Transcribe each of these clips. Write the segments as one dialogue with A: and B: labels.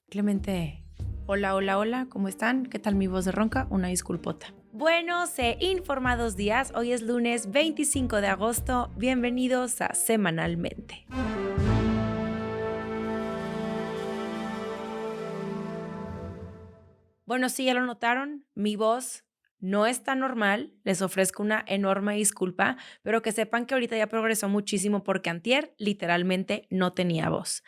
A: Clemente, hola, hola, hola, ¿cómo están? ¿Qué tal mi voz de ronca? Una disculpota. Bueno, informados días, hoy es lunes 25 de agosto, bienvenidos a Semanalmente. Bueno, sí, ya lo notaron, mi voz no está normal, les ofrezco una enorme disculpa, pero que sepan que ahorita ya progresó muchísimo porque antier literalmente no tenía voz.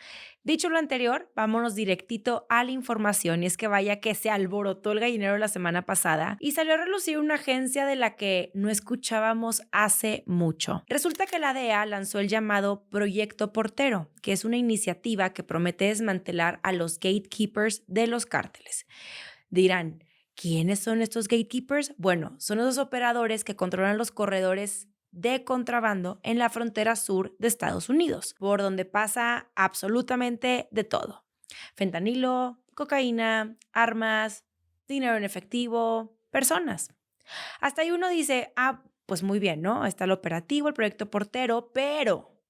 A: Dicho lo anterior, vámonos directito a la información y es que vaya que se alborotó el gallinero la semana pasada y salió a relucir una agencia de la que no escuchábamos hace mucho. Resulta que la DEA lanzó el llamado Proyecto Portero, que es una iniciativa que promete desmantelar a los gatekeepers de los cárteles. Dirán, ¿quiénes son estos gatekeepers? Bueno, son esos operadores que controlan los corredores de contrabando en la frontera sur de Estados Unidos, por donde pasa absolutamente de todo. Fentanilo, cocaína, armas, dinero en efectivo, personas. Hasta ahí uno dice, pues muy bien, ¿no? Está el operativo, el proyecto Portero, pero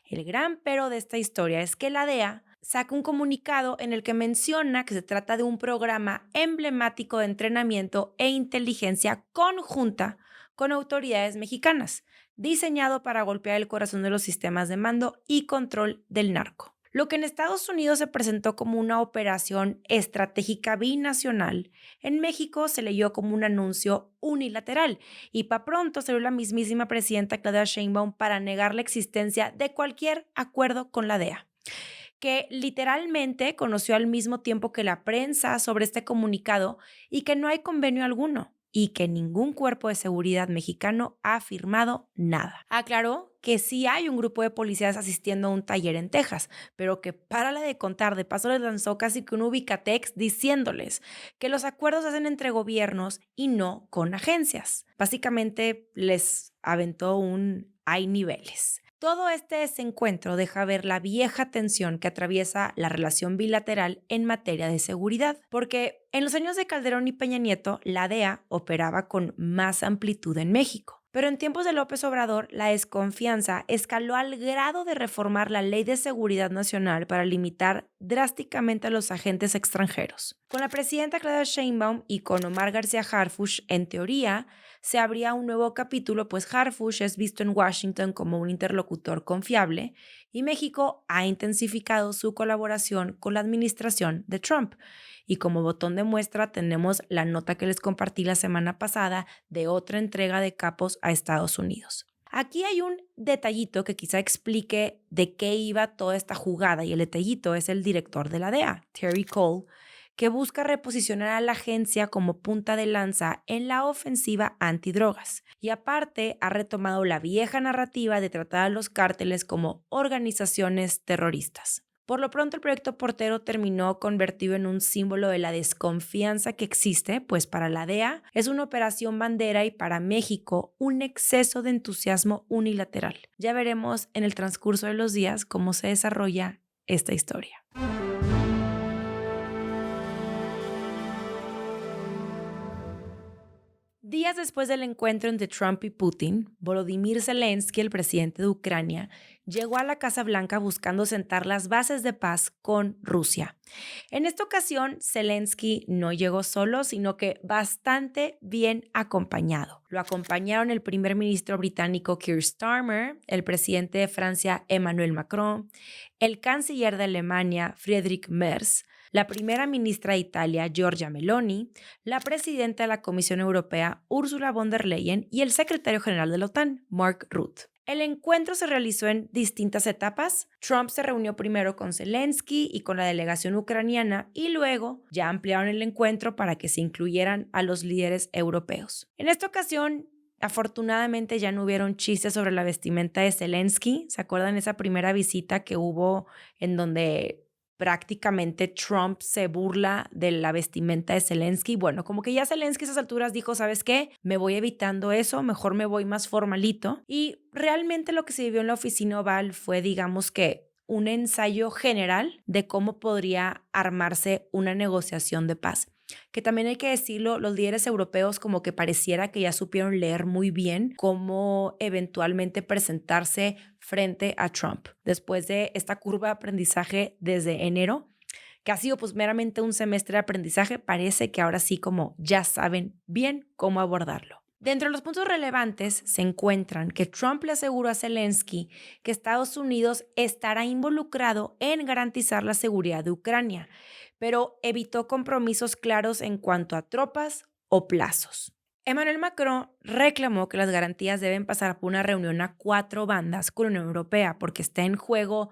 A: el gran pero de esta historia es que la DEA saca un comunicado en el que menciona que se trata de un programa emblemático de entrenamiento e inteligencia conjunta con autoridades mexicanas, diseñado para golpear el corazón de los sistemas de mando y control del narco. Lo que en Estados Unidos se presentó como una operación estratégica binacional, en México se leyó como un anuncio unilateral y para pronto salió la mismísima presidenta Claudia Sheinbaum para negar la existencia de cualquier acuerdo con la DEA, que literalmente conoció al mismo tiempo que la prensa sobre este comunicado y que no hay convenio alguno y que ningún cuerpo de seguridad mexicano ha firmado nada. Aclaró que sí hay un grupo de policías asistiendo a un taller en Texas, pero que para la de contar, de paso les lanzó casi que un ubicatex diciéndoles que los acuerdos se hacen entre gobiernos y no con agencias. Básicamente les aventó un hay niveles. Todo este desencuentro deja ver la vieja tensión que atraviesa la relación bilateral en materia de seguridad, porque en los años de Calderón y Peña Nieto, la DEA operaba con más amplitud en México. Pero en tiempos de López Obrador, la desconfianza escaló al grado de reformar la Ley de Seguridad Nacional para limitar drásticamente a los agentes extranjeros. Con la presidenta Claudia Sheinbaum y con Omar García Harfuch, en teoría, se abría un nuevo capítulo, pues Harfuch es visto en Washington como un interlocutor confiable y México ha intensificado su colaboración con la administración de Trump. Y como botón de muestra tenemos la nota que les compartí la semana pasada de otra entrega de capos a Estados Unidos. Aquí hay un detallito que quizá explique de qué iba toda esta jugada y el detallito es el director de la DEA, Terry Cole, que busca reposicionar a la agencia como punta de lanza en la ofensiva antidrogas. Y aparte, ha retomado la vieja narrativa de tratar a los cárteles como organizaciones terroristas. Por lo pronto, el proyecto Portero terminó convertido en un símbolo de la desconfianza que existe, pues para la DEA es una operación bandera y para México un exceso de entusiasmo unilateral. Ya veremos en el transcurso de los días cómo se desarrolla esta historia. Días después del encuentro entre Trump y Putin, Volodymyr Zelensky, el presidente de Ucrania, llegó a la Casa Blanca buscando sentar las bases de paz con Rusia. En esta ocasión, Zelensky no llegó solo, sino que bastante bien acompañado. Lo acompañaron el primer ministro británico Keir Starmer, el presidente de Francia Emmanuel Macron, el canciller de Alemania Friedrich Merz, la primera ministra de Italia, Giorgia Meloni, la presidenta de la Comisión Europea, Ursula von der Leyen, y el secretario general de la OTAN, Mark Rutte. El encuentro se realizó en distintas etapas. Trump se reunió primero con Zelensky y con la delegación ucraniana y luego ya ampliaron el encuentro para que se incluyeran a los líderes europeos. En esta ocasión, afortunadamente ya no hubieron chistes sobre la vestimenta de Zelensky. ¿Se acuerdan esa primera visita que hubo en donde prácticamente Trump se burla de la vestimenta de Zelensky? Bueno, como que ya Zelensky a esas alturas dijo, ¿sabes qué? Me voy evitando eso, mejor me voy más formalito. Y realmente lo que se vivió en la oficina Oval fue, digamos que, un ensayo general de cómo podría armarse una negociación de paz. Que también hay que decirlo, los líderes europeos como que pareciera que ya supieron leer muy bien cómo eventualmente presentarse frente a Trump. Después de esta curva de aprendizaje desde enero, que ha sido pues meramente un semestre de aprendizaje, parece que ahora sí como ya saben bien cómo abordarlo. Dentro de los puntos relevantes se encuentran que Trump le aseguró a Zelensky que Estados Unidos estará involucrado en garantizar la seguridad de Ucrania, pero evitó compromisos claros en cuanto a tropas o plazos. Emmanuel Macron reclamó que las garantías deben pasar por una reunión a cuatro bandas con la Unión Europea porque está en juego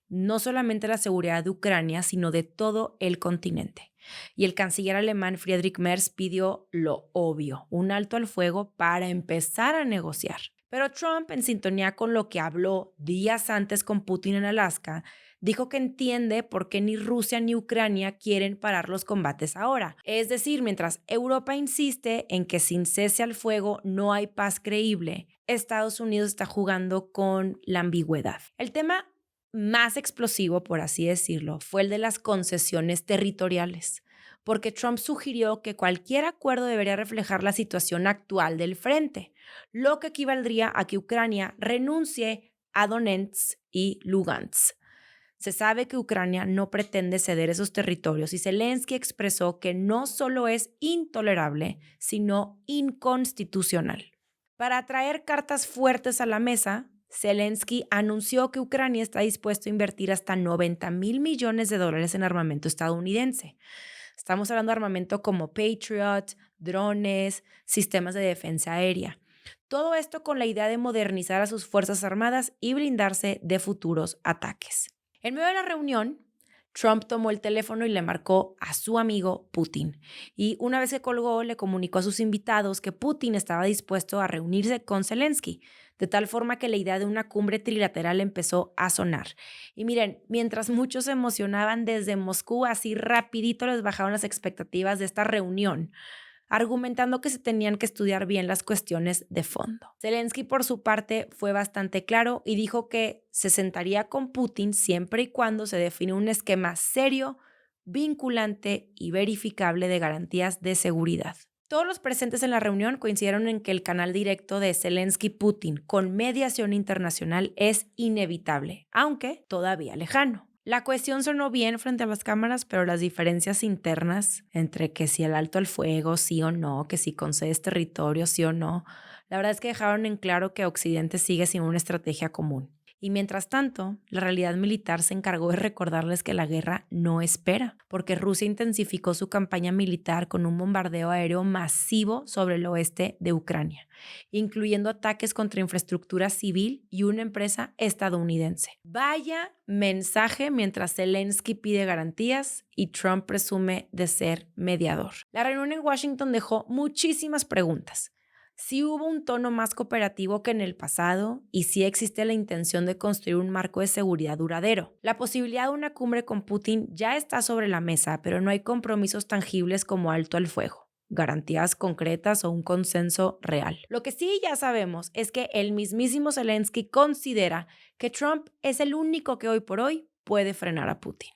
A: no solamente la seguridad de Ucrania, sino de todo el continente. Y el canciller alemán Friedrich Merz pidió lo obvio, un alto al fuego para empezar a negociar. Pero Trump, en sintonía con lo que habló días antes con Putin en Alaska, dijo que entiende por qué ni Rusia ni Ucrania quieren parar los combates ahora. Es decir, mientras Europa insiste en que sin cese al fuego no hay paz creíble, Estados Unidos está jugando con la ambigüedad. El tema más explosivo, por así decirlo, fue el de las concesiones territoriales, porque Trump sugirió que cualquier acuerdo debería reflejar la situación actual del frente, lo que equivaldría a que Ucrania renuncie a Donetsk y Lugansk. Se sabe que Ucrania no pretende ceder esos territorios y Zelensky expresó que no solo es intolerable, sino inconstitucional. Para traer cartas fuertes a la mesa, Zelensky anunció que Ucrania está dispuesto a invertir hasta $90,000 millones en armamento estadounidense. Estamos hablando de armamento como Patriot, drones, sistemas de defensa aérea. Todo esto con la idea de modernizar a sus fuerzas armadas y blindarse de futuros ataques. En medio de la reunión, Trump tomó el teléfono y le marcó a su amigo Putin. Y una vez que colgó, le comunicó a sus invitados que Putin estaba dispuesto a reunirse con Zelensky, de tal forma que la idea de una cumbre trilateral empezó a sonar. Y miren, mientras muchos se emocionaban desde Moscú, así rapidito les bajaron las expectativas de esta reunión, argumentando que se tenían que estudiar bien las cuestiones de fondo. Zelensky, por su parte, fue bastante claro y dijo que se sentaría con Putin siempre y cuando se define un esquema serio, vinculante y verificable de garantías de seguridad. Todos los presentes en la reunión coincidieron en que el canal directo de Zelensky-Putin con mediación internacional es inevitable, aunque todavía lejano. La cuestión sonó bien frente a las cámaras, pero las diferencias internas entre que si el alto al fuego, sí o no, que si concedes territorio, sí o no, la verdad es que dejaron en claro que Occidente sigue sin una estrategia común. Y mientras tanto, la realidad militar se encargó de recordarles que la guerra no espera, porque Rusia intensificó su campaña militar con un bombardeo aéreo masivo sobre el oeste de Ucrania, incluyendo ataques contra infraestructura civil y una empresa estadounidense. Vaya mensaje mientras Zelensky pide garantías y Trump presume de ser mediador. La reunión en Washington dejó muchísimas preguntas. Si hubo un tono más cooperativo que en el pasado y si existe la intención de construir un marco de seguridad duradero. La posibilidad de una cumbre con Putin ya está sobre la mesa, pero no hay compromisos tangibles como alto al fuego, garantías concretas o un consenso real. Lo que sí ya sabemos es que el mismísimo Zelensky considera que Trump es el único que hoy por hoy puede frenar a Putin.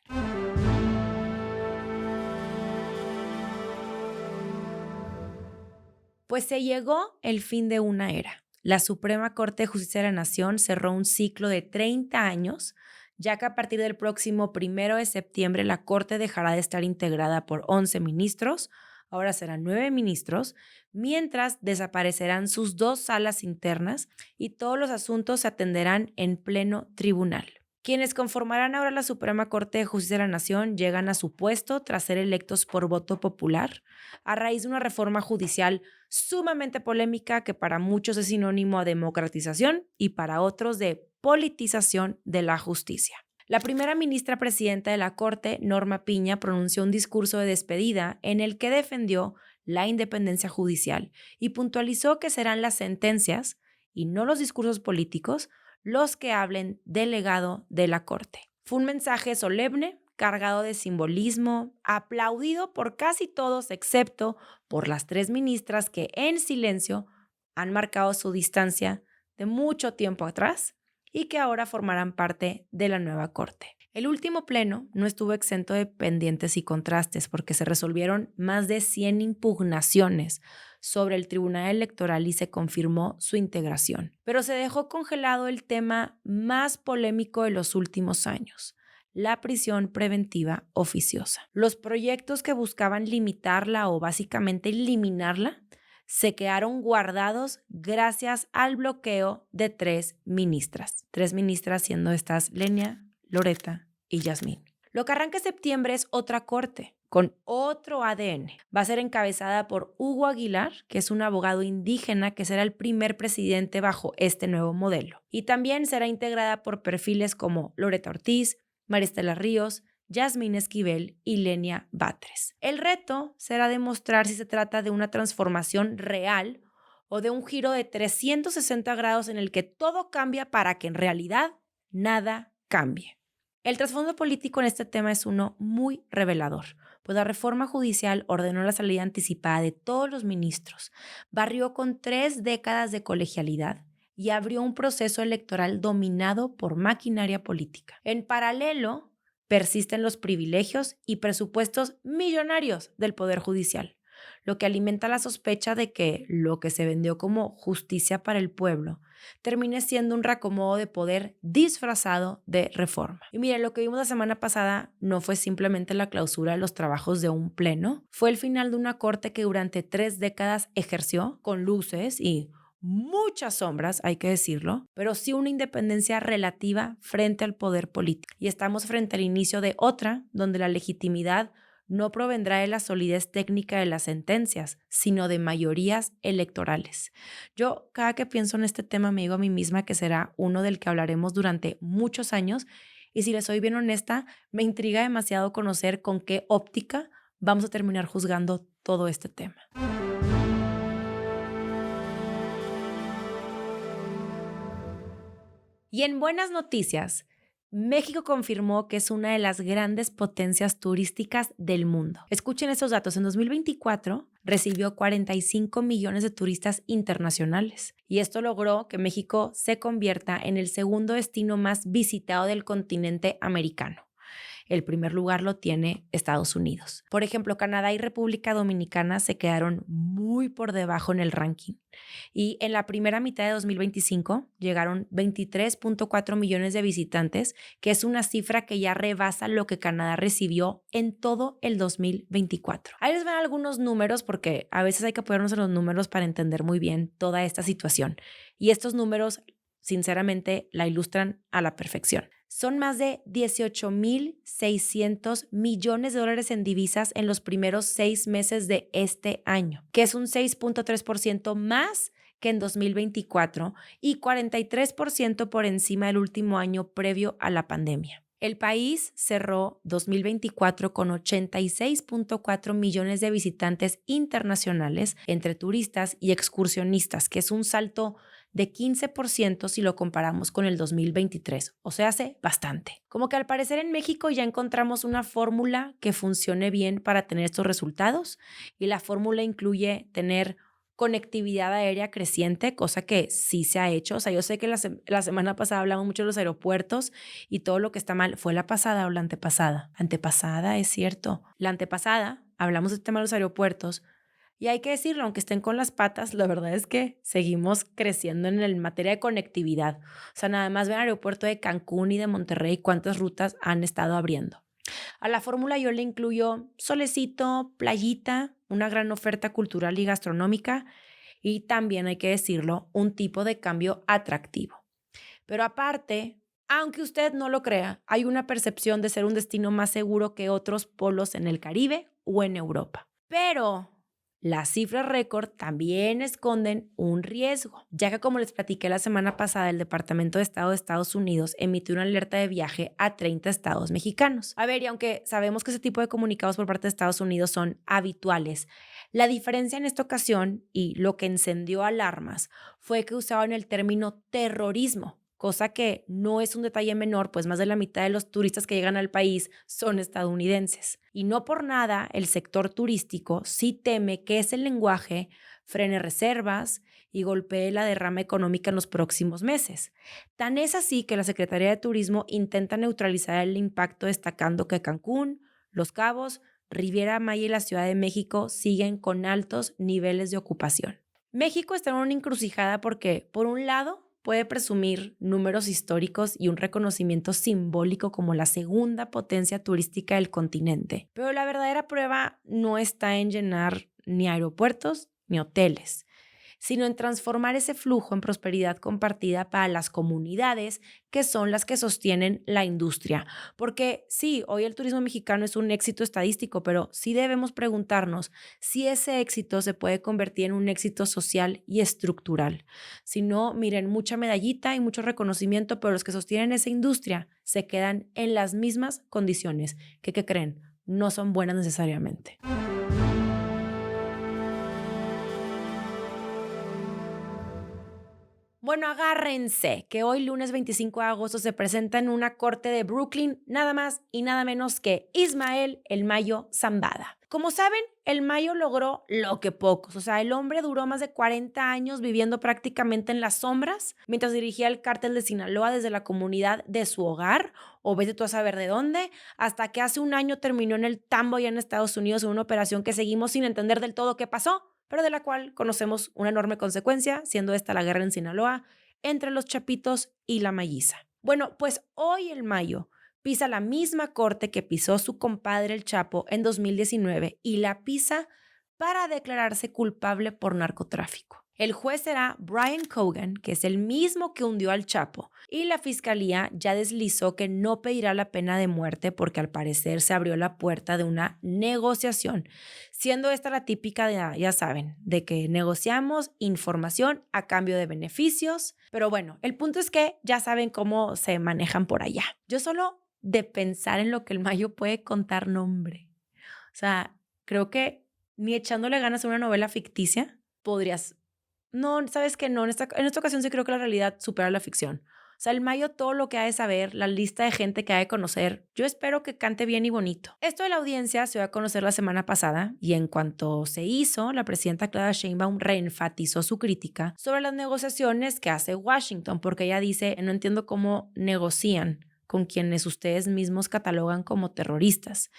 A: Pues se llegó el fin de una era. La Suprema Corte de Justicia de la Nación cerró un ciclo de 30 años, ya que a partir del próximo 1 de septiembre la Corte dejará de estar integrada por 11 ministros, ahora serán 9 ministros, mientras desaparecerán sus 2 salas internas y todos los asuntos se atenderán en pleno tribunal. Quienes conformarán ahora la Suprema Corte de Justicia de la Nación llegan a su puesto tras ser electos por voto popular a raíz de una reforma judicial sumamente polémica que para muchos es sinónimo a democratización y para otros de politización de la justicia. La primera ministra presidenta de la Corte, Norma Piña, pronunció un discurso de despedida en el que defendió la independencia judicial y puntualizó que serán las sentencias y no los discursos políticos los que hablen del legado de la Corte. Fue un mensaje solemne, cargado de simbolismo, aplaudido por casi todos excepto por las 3 ministras que en silencio han marcado su distancia de mucho tiempo atrás y que ahora formarán parte de la nueva Corte. El último pleno no estuvo exento de pendientes y contrastes porque se resolvieron más de 100 impugnaciones sobre el Tribunal Electoral y se confirmó su integración. Pero se dejó congelado el tema más polémico de los últimos años, la prisión preventiva oficiosa. Los proyectos que buscaban limitarla o básicamente eliminarla se quedaron guardados gracias al bloqueo de 3 ministras siendo estas Lenia, Loretta y Yasmín. Lo que arranca en septiembre es otra corte con otro ADN. Va a ser encabezada por Hugo Aguilar, que es un abogado indígena que será el primer presidente bajo este nuevo modelo. Y también será integrada por perfiles como Loretta Ortiz, Maristela Ríos, Yasmín Esquivel y Lenia Batres. El reto será demostrar si se trata de una transformación real o de un giro de 360 grados en el que todo cambia para que en realidad nada cambie. El trasfondo político en este tema es uno muy revelador, pues la reforma judicial ordenó la salida anticipada de todos los ministros, barrió con 3 décadas de colegialidad y abrió un proceso electoral dominado por maquinaria política. En paralelo, persisten los privilegios y presupuestos millonarios del Poder Judicial, lo que alimenta la sospecha de que lo que se vendió como justicia para el pueblo termine siendo un reacomodo de poder disfrazado de reforma. Y miren, lo que vimos la semana pasada no fue simplemente la clausura de los trabajos de un pleno, fue el final de una corte que durante 3 décadas ejerció con luces y muchas sombras, hay que decirlo, pero sí una independencia relativa frente al poder político. Y estamos frente al inicio de otra, donde la legitimidad no provendrá de la solidez técnica de las sentencias, sino de mayorías electorales. Yo, cada que pienso en este tema, me digo a mí misma que será uno del que hablaremos durante muchos años, y si les soy bien honesta, me intriga demasiado conocer con qué óptica vamos a terminar juzgando todo este tema. Y en buenas noticias, México confirmó que es una de las grandes potencias turísticas del mundo. Escuchen estos datos. En 2024 recibió 45 millones de turistas internacionales y esto logró que México se convierta en el segundo destino más visitado del continente americano. El primer lugar lo tiene Estados Unidos. Por ejemplo, Canadá y República Dominicana se quedaron muy por debajo en el ranking. Y en la primera mitad de 2025 llegaron 23.4 millones de visitantes, que es una cifra que ya rebasa lo que Canadá recibió en todo el 2024. Ahí les van algunos números porque a veces hay que apoyarnos en los números para entender muy bien toda esta situación. Y estos números, sinceramente, la ilustran a la perfección. Son más de 18.600 millones de dólares en divisas en los primeros 6 meses de este año, que es un 6.3% más que en 2024 y 43% por encima del último año previo a la pandemia. El país cerró 2024 con 86.4 millones de visitantes internacionales entre turistas y excursionistas, que es un salto de 15% si lo comparamos con el 2023, o sea, hace bastante. Como que al parecer en México ya encontramos una fórmula que funcione bien para tener estos resultados y la fórmula incluye tener conectividad aérea creciente, cosa que sí se ha hecho. O sea, yo sé que la semana pasada hablamos mucho de los aeropuertos y todo lo que está mal. ¿Fue la pasada o la antepasada? Antepasada, es cierto. La antepasada, hablamos del tema de los aeropuertos y hay que decirlo, aunque estén con las patas, la verdad es que seguimos creciendo en materia de conectividad. O sea, nada más ven el aeropuerto de Cancún y de Monterrey cuántas rutas han estado abriendo. A la fórmula yo le incluyo solecito, playita, una gran oferta cultural y gastronómica y también, hay que decirlo, un tipo de cambio atractivo. Pero aparte, aunque usted no lo crea, hay una percepción de ser un destino más seguro que otros polos en el Caribe o en Europa. Pero las cifras récord también esconden un riesgo, ya que como les platiqué la semana pasada, el Departamento de Estado de Estados Unidos emitió una alerta de viaje a 30 estados mexicanos. A ver, y aunque sabemos que ese tipo de comunicados por parte de Estados Unidos son habituales, la diferencia en esta ocasión y lo que encendió alarmas fue que usaban el término terrorismo, cosa que no es un detalle menor, pues más de la mitad de los turistas que llegan al país son estadounidenses. Y no por nada el sector turístico sí teme que ese lenguaje frene reservas y golpee la derrama económica en los próximos meses. Tan es así que la Secretaría de Turismo intenta neutralizar el impacto destacando que Cancún, Los Cabos, Riviera Maya y la Ciudad de México siguen con altos niveles de ocupación. México está en una encrucijada porque, por un lado, puede presumir números históricos y un reconocimiento simbólico como la segunda potencia turística del continente, pero la verdadera prueba no está en llenar ni aeropuertos ni hoteles, sino en transformar ese flujo en prosperidad compartida para las comunidades que son las que sostienen la industria. Porque sí, hoy el turismo mexicano es un éxito estadístico, pero sí debemos preguntarnos si ese éxito se puede convertir en un éxito social y estructural. Si no, miren, mucha medallita y mucho reconocimiento, pero los que sostienen esa industria se quedan en las mismas condiciones que, ¿qué creen? No son buenas necesariamente. Bueno, agárrense, que hoy lunes 25 de agosto se presenta en una corte de Brooklyn nada más y nada menos que Ismael El Mayo Zambada. Como saben, El Mayo logró lo que pocos, o sea, el hombre duró más de 40 años viviendo prácticamente en las sombras mientras dirigía el cártel de Sinaloa desde la comunidad de su hogar, o vete tú a saber de dónde, hasta que hace un año terminó en el tambo ya en Estados Unidos en una operación que seguimos sin entender del todo qué pasó, pero de la cual conocemos una enorme consecuencia, siendo esta la guerra en Sinaloa entre los Chapitos y la Mayiza. Bueno, pues hoy el Mayo pisa la misma corte que pisó su compadre el Chapo en 2019 y la pisa para declararse culpable por narcotráfico. El juez será Brian Cogan, que es el mismo que hundió al Chapo, y la fiscalía ya deslizó que no pedirá la pena de muerte porque al parecer se abrió la puerta de una negociación, siendo esta la típica de, ya saben, de que negociamos información a cambio de beneficios, pero bueno, el punto es que ya saben cómo se manejan por allá. Yo solo de pensar en lo que el Mayo puede contar, nombre. O sea, creo que ni echándole ganas a una novela ficticia podrías. No, sabes que no, en esta ocasión sí creo que la realidad supera la ficción. O sea, el Mayo, todo lo que ha de saber, la lista de gente que ha de conocer, yo espero que cante bien y bonito. Esto de la audiencia se dio a conocer la semana pasada y en cuanto se hizo, la presidenta Claudia Sheinbaum reenfatizó su crítica sobre las negociaciones que hace Washington, porque ella dice, no entiendo cómo negocian con quienes ustedes mismos catalogan como terroristas.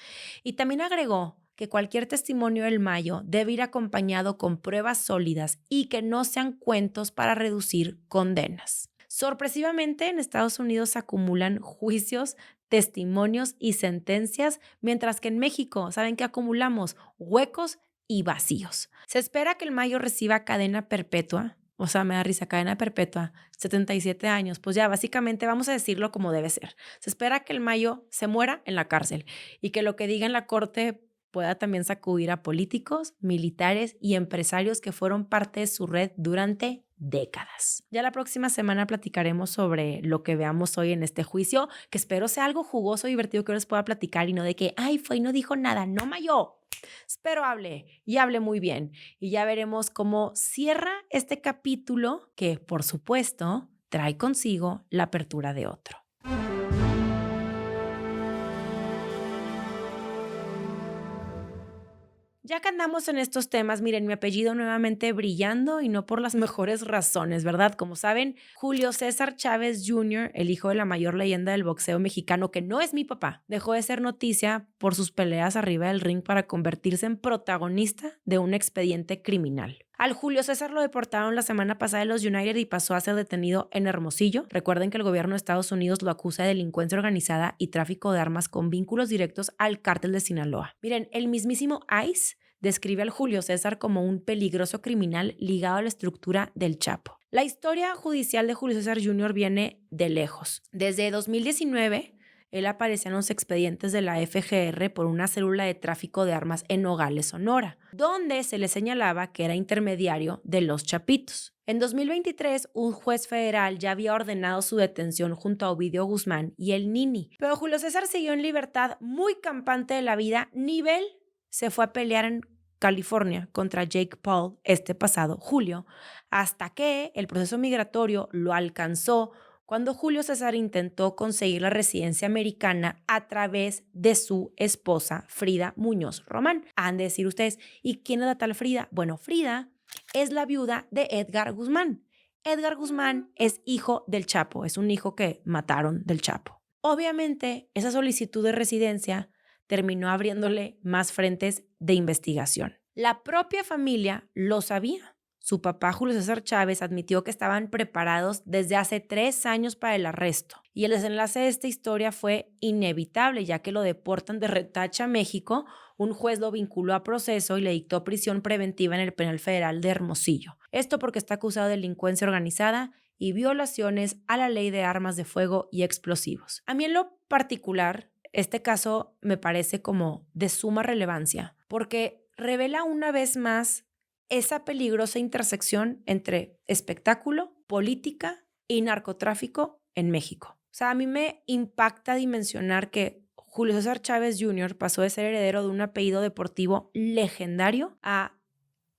A: Y también agregó que cualquier testimonio del Mayo debe ir acompañado con pruebas sólidas y que no sean cuentos para reducir condenas. Sorpresivamente, en Estados Unidos se acumulan juicios, testimonios y sentencias, mientras que en México, ¿saben qué acumulamos? Huecos y vacíos. Se espera que el Mayo reciba cadena perpetua. O sea, me da risa, cadena perpetua, 77 años. Pues ya, básicamente vamos a decirlo como debe ser. Se espera que el Mayo se muera en la cárcel y que lo que diga en la corte pueda también sacudir a políticos, militares y empresarios que fueron parte de su red durante décadas. Ya la próxima semana platicaremos sobre lo que veamos hoy en este juicio, que espero sea algo jugoso y divertido que les pueda platicar y no de que, ay, fue y no dijo nada, no Mayo. Espero hable y hable muy bien y ya veremos cómo cierra este capítulo que, por supuesto, trae consigo la apertura de otro. Ya que andamos en estos temas, miren, mi apellido nuevamente brillando y no por las mejores razones, ¿verdad? Como saben, Julio César Chávez Jr., el hijo de la mayor leyenda del boxeo mexicano, que no es mi papá, dejó de ser noticia por sus peleas arriba del ring para convertirse en protagonista de un expediente criminal. Al Julio César lo deportaron la semana pasada de los United y pasó a ser detenido en Hermosillo. Recuerden que el gobierno de Estados Unidos lo acusa de delincuencia organizada y tráfico de armas con vínculos directos al cártel de Sinaloa. Miren, el mismísimo ICE describe al Julio César como un peligroso criminal ligado a la estructura del Chapo. La historia judicial de Julio César Jr. viene de lejos. Desde 2019, él aparecía en los expedientes de la FGR por una célula de tráfico de armas en Nogales, Sonora, donde se le señalaba que era intermediario de los Chapitos. En 2023, un juez federal ya había ordenado su detención junto a Ovidio Guzmán y el Nini, pero Julio César siguió en libertad muy campante de la vida, nivel se fue a pelear en California contra Jake Paul este pasado julio, hasta que el proceso migratorio lo alcanzó cuando Julio César intentó conseguir la residencia americana a través de su esposa Frida Muñoz Román. Han de decir ustedes, ¿y quién es la tal Frida? Bueno, Frida es la viuda de Edgar Guzmán. Edgar Guzmán es hijo del Chapo, es un hijo que mataron del Chapo. Obviamente, esa solicitud de residencia terminó abriéndole más frentes de investigación. La propia familia lo sabía. su papá Julio César Chávez admitió que estaban preparados desde hace 3 años para el arresto. Y el desenlace de esta historia fue inevitable, ya que lo deportan de retache a México. Un juez lo vinculó a proceso y le dictó prisión preventiva en el Penal Federal de Hermosillo. Esto porque está acusado de delincuencia organizada y violaciones a la ley de armas de fuego y explosivos. A mí en lo particular, este caso me parece como de suma relevancia, porque revela una vez más esa peligrosa intersección entre espectáculo, política y narcotráfico en México. O sea, a mí me impacta dimensionar que Julio César Chávez Jr. pasó de ser heredero de un apellido deportivo legendario a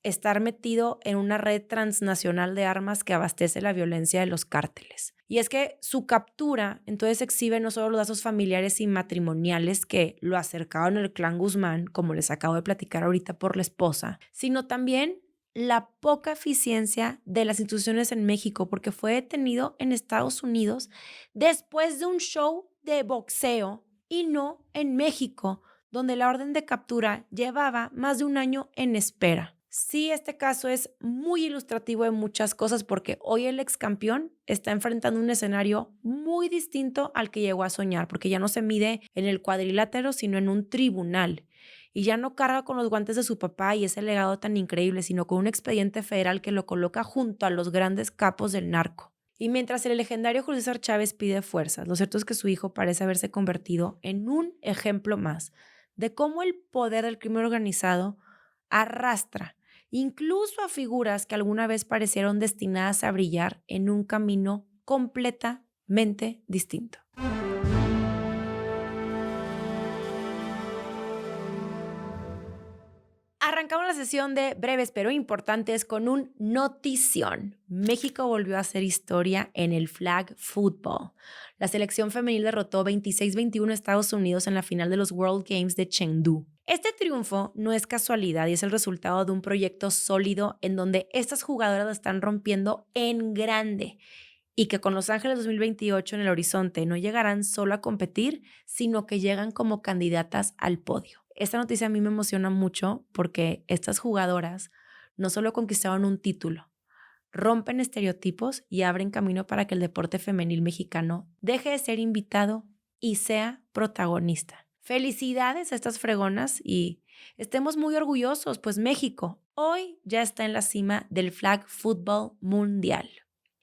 A: estar metido en una red transnacional de armas que abastece la violencia de los cárteles. Y es que su captura entonces exhibe no solo los lazos familiares y matrimoniales que lo acercaron al clan Guzmán, como les acabo de platicar ahorita por la esposa, sino también la poca eficiencia de las instituciones en México, porque fue detenido en Estados Unidos después de un show de boxeo y no en México, donde la orden de captura llevaba más de un año en espera. Sí, este caso es muy ilustrativo de muchas cosas porque hoy el ex campeón está enfrentando un escenario muy distinto al que llegó a soñar, porque ya no se mide en el cuadrilátero, sino en un tribunal. Y ya no carga con los guantes de su papá y ese legado tan increíble, sino con un expediente federal que lo coloca junto a los grandes capos del narco. Y mientras el legendario Julio César Chávez pide fuerzas, lo cierto es que su hijo parece haberse convertido en un ejemplo más de cómo el poder del crimen organizado arrastra incluso a figuras que alguna vez parecieron destinadas a brillar en un camino completamente distinto. Arrancamos la sesión de breves pero importantes con un notición. México volvió a hacer historia en el flag football. La selección femenil derrotó 26-21 a Estados Unidos en la final de los World Games de Chengdu. Este triunfo no es casualidad y es el resultado de un proyecto sólido en donde estas jugadoras lo están rompiendo en grande y que con Los Ángeles 2028 en el horizonte no llegarán solo a competir, sino que llegan como candidatas al podio. Esta noticia a mí me emociona mucho porque estas jugadoras no solo conquistaron un título, rompen estereotipos y abren camino para que el deporte femenil mexicano deje de ser invitado y sea protagonista. Felicidades a estas fregonas y estemos muy orgullosos, pues México hoy ya está en la cima del flag football mundial.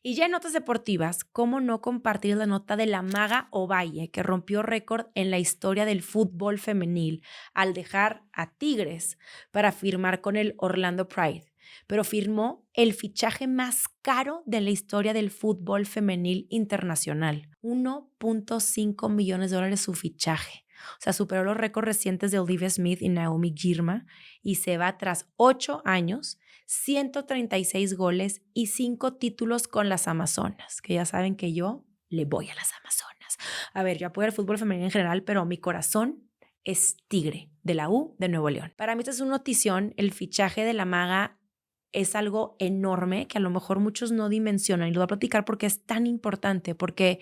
A: Y ya en notas deportivas, ¿cómo no compartir la nota de la maga Ovalle, que rompió récord en la historia del fútbol femenil al dejar a Tigres para firmar con el Orlando Pride? Pero firmó el fichaje más caro de la historia del fútbol femenil internacional, $1.5 millones su fichaje. O sea, superó los récords recientes de Olivia Smith y Naomi Girma y se va tras 8 años, 136 goles y 5 títulos con las Amazonas, que ya saben que yo le voy a las Amazonas. A ver, yo apoyo el fútbol femenino en general, pero mi corazón es Tigre, de la U de Nuevo León. Para mí esto es una notición, el fichaje de la maga es algo enorme que a lo mejor muchos no dimensionan y lo voy a platicar porque es tan importante, porque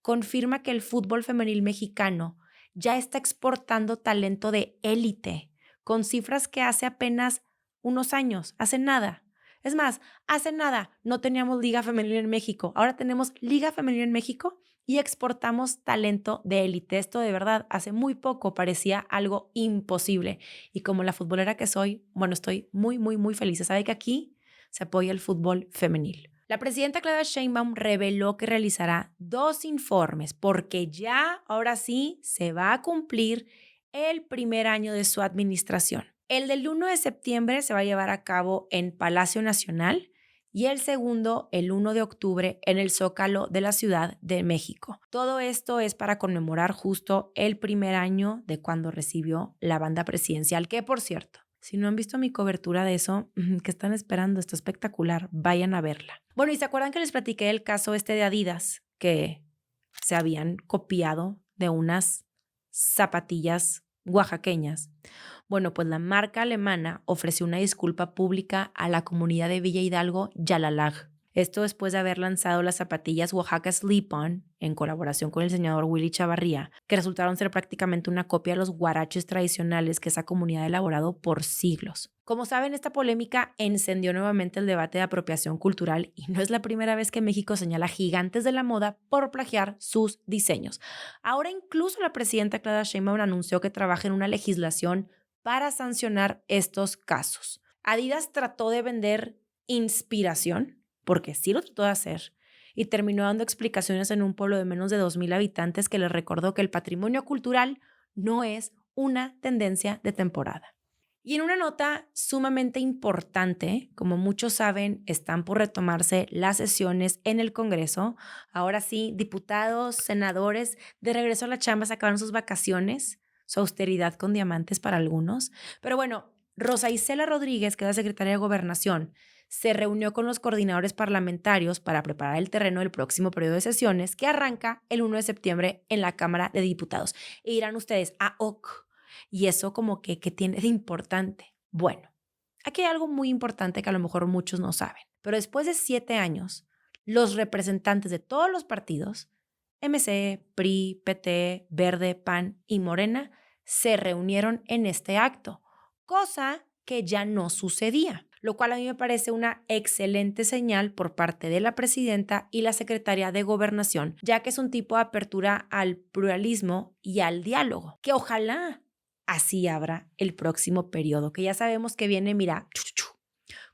A: confirma que el fútbol femenil mexicano ya está exportando talento de élite con cifras que hace apenas unos años, hace nada. Es más, hace nada no teníamos Liga Femenil en México. Ahora tenemos Liga Femenil en México y exportamos talento de élite. Esto de verdad hace muy poco parecía algo imposible. Y como la futbolera que soy, bueno, estoy muy, muy, muy feliz. Sabe que aquí se apoya el fútbol femenil. La presidenta Claudia Sheinbaum reveló que realizará 2 informes porque ya, ahora sí, se va a cumplir el primer año de su administración. El del 1 de septiembre se va a llevar a cabo en Palacio Nacional y el segundo el 1 de octubre en el Zócalo de la Ciudad de México. Todo esto es para conmemorar justo el primer año de cuando recibió la banda presidencial, que por cierto, si no han visto mi cobertura de eso, ¿qué están esperando? Está espectacular, vayan a verla. Bueno, ¿y se acuerdan que les platiqué el caso este de Adidas que se habían copiado de unas zapatillas oaxaqueñas? Bueno, pues la marca alemana ofreció una disculpa pública a la comunidad de Villa Hidalgo, Yalalag. Esto después de haber lanzado las zapatillas Oaxaca Slip-On en colaboración con el diseñador Willy Chavarría, que resultaron ser prácticamente una copia de los huaraches tradicionales que esa comunidad ha elaborado por siglos. Como saben, esta polémica encendió nuevamente el debate de apropiación cultural y no es la primera vez que México señala gigantes de la moda por plagiar sus diseños. Ahora incluso la presidenta Claudia Sheinbaum anunció que trabaja en una legislación para sancionar estos casos. Adidas trató de vender inspiración, porque sí lo trató de hacer, y terminó dando explicaciones en un pueblo de menos de 2,000 habitantes que les recordó que el patrimonio cultural no es una tendencia de temporada. Y en una nota sumamente importante, como muchos saben, están por retomarse las sesiones en el Congreso. Ahora sí, diputados, senadores, de regreso a la chamba, se acabaron sus vacaciones, su austeridad con diamantes para algunos. Pero bueno, Rosa Isela Rodríguez, que es la secretaria de Gobernación, se reunió con los coordinadores parlamentarios para preparar el terreno del próximo periodo de sesiones que arranca el 1 de septiembre en la Cámara de Diputados. Y dirán ustedes, ok, y eso como que tiene de importante. Bueno, aquí hay algo muy importante que a lo mejor muchos no saben, pero después de 7 años, los representantes de todos los partidos, MC, PRI, PT, Verde, PAN y Morena, se reunieron en este acto, cosa que ya no sucedía, lo cual a mí me parece una excelente señal por parte de la presidenta y la secretaria de Gobernación, ya que es un tipo de apertura al pluralismo y al diálogo, que ojalá así abra el próximo periodo, que ya sabemos que viene, mira,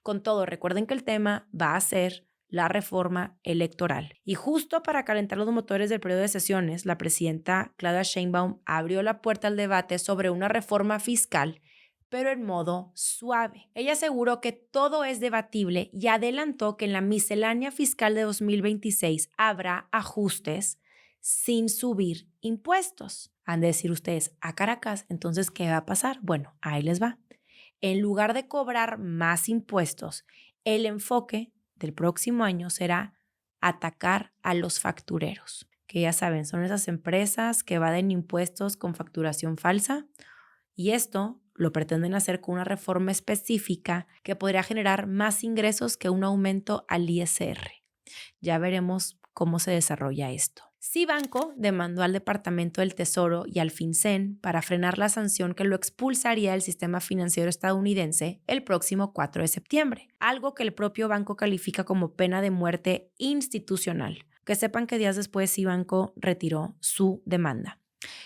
A: con todo. Recuerden que el tema va a ser la reforma electoral. Y justo para calentar los motores del periodo de sesiones, la presidenta Claudia Sheinbaum abrió la puerta al debate sobre una reforma fiscal, pero en modo suave. Ella aseguró que todo es debatible y adelantó que en la miscelánea fiscal de 2026 habrá ajustes sin subir impuestos. Han de decir ustedes, a Caracas, entonces, ¿qué va a pasar? Bueno, ahí les va. En lugar de cobrar más impuestos, el enfoque del próximo año será atacar a los factureros, que ya saben, son esas empresas que evaden impuestos con facturación falsa. Y esto lo pretenden hacer con una reforma específica que podría generar más ingresos que un aumento al ISR. Ya veremos cómo se desarrolla esto. Cibanco demandó al Departamento del Tesoro y al FinCEN para frenar la sanción que lo expulsaría del sistema financiero estadounidense el próximo 4 de septiembre, algo que el propio banco califica como pena de muerte institucional. Que sepan que días después Cibanco retiró su demanda.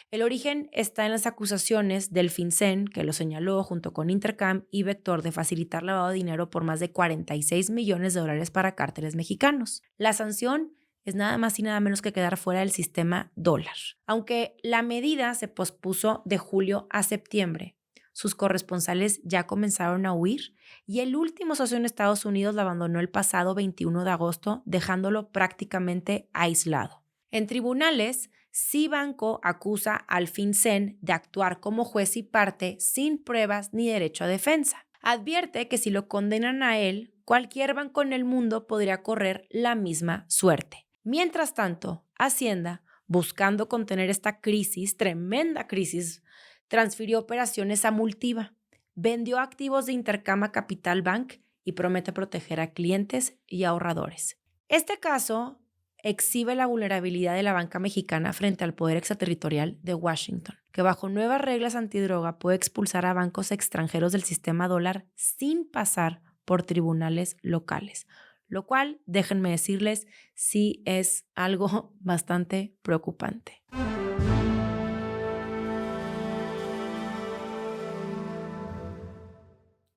A: El origen está en las acusaciones del FinCEN, que lo señaló junto con Intercam y Vector de facilitar lavado de dinero por más de $46 millones para cárteles mexicanos. La sanción es nada más y nada menos que quedar fuera del sistema dólar. Aunque la medida se pospuso de julio a septiembre, sus corresponsales ya comenzaron a huir y el último socio en Estados Unidos la abandonó el pasado 21 de agosto, dejándolo prácticamente aislado. En tribunales, Cibanco acusa al FinCEN de actuar como juez y parte sin pruebas ni derecho a defensa. Advierte que si lo condenan a él, cualquier banco en el mundo podría correr la misma suerte. Mientras tanto, Hacienda, buscando contener esta crisis, tremenda crisis, transfirió operaciones a Multiva, vendió activos de Intercam a Capital Bank y promete proteger a clientes y ahorradores. Este caso exhibe la vulnerabilidad de la banca mexicana frente al poder extraterritorial de Washington, que bajo nuevas reglas antidroga puede expulsar a bancos extranjeros del sistema dólar sin pasar por tribunales locales, lo cual, déjenme decirles, sí es algo bastante preocupante.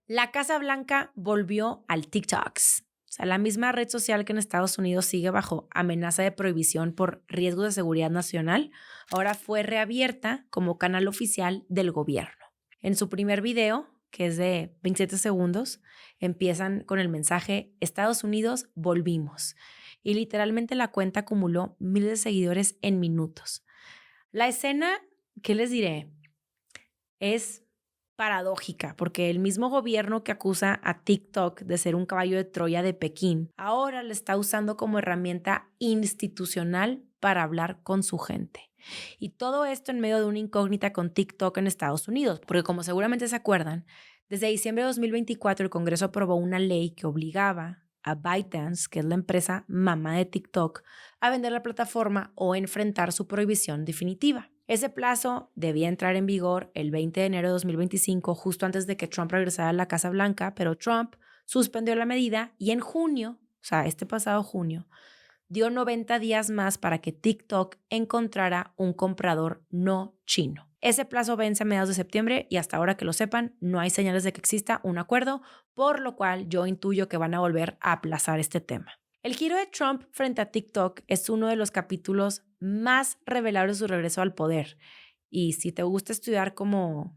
A: La Casa Blanca volvió al TikToks. O sea, la misma red social que en Estados Unidos sigue bajo amenaza de prohibición por riesgos de seguridad nacional, ahora fue reabierta como canal oficial del gobierno. En su primer video, que es de 27 segundos, empiezan con el mensaje Estados Unidos, volvimos. Y literalmente la cuenta acumuló miles de seguidores en minutos. La escena, ¿qué les diré? Es paradójica, porque el mismo gobierno que acusa a TikTok de ser un caballo de Troya de Pekín, ahora lo está usando como herramienta institucional para hablar con su gente. Y todo esto en medio de una incógnita con TikTok en Estados Unidos, porque como seguramente se acuerdan, desde diciembre de 2024 el Congreso aprobó una ley que obligaba a ByteDance, que es la empresa mamá de TikTok, a vender la plataforma o enfrentar su prohibición definitiva. Ese plazo debía entrar en vigor el 20 de enero de 2025, justo antes de que Trump regresara a la Casa Blanca, pero Trump suspendió la medida y en junio, o sea, este pasado junio, dio 90 días más para que TikTok encontrara un comprador no chino. Ese plazo vence a mediados de septiembre y hasta ahora que lo sepan, no hay señales de que exista un acuerdo, por lo cual yo intuyo que van a volver a aplazar este tema. El giro de Trump frente a TikTok es uno de los capítulos más revelables de su regreso al poder. Y si te gusta estudiar como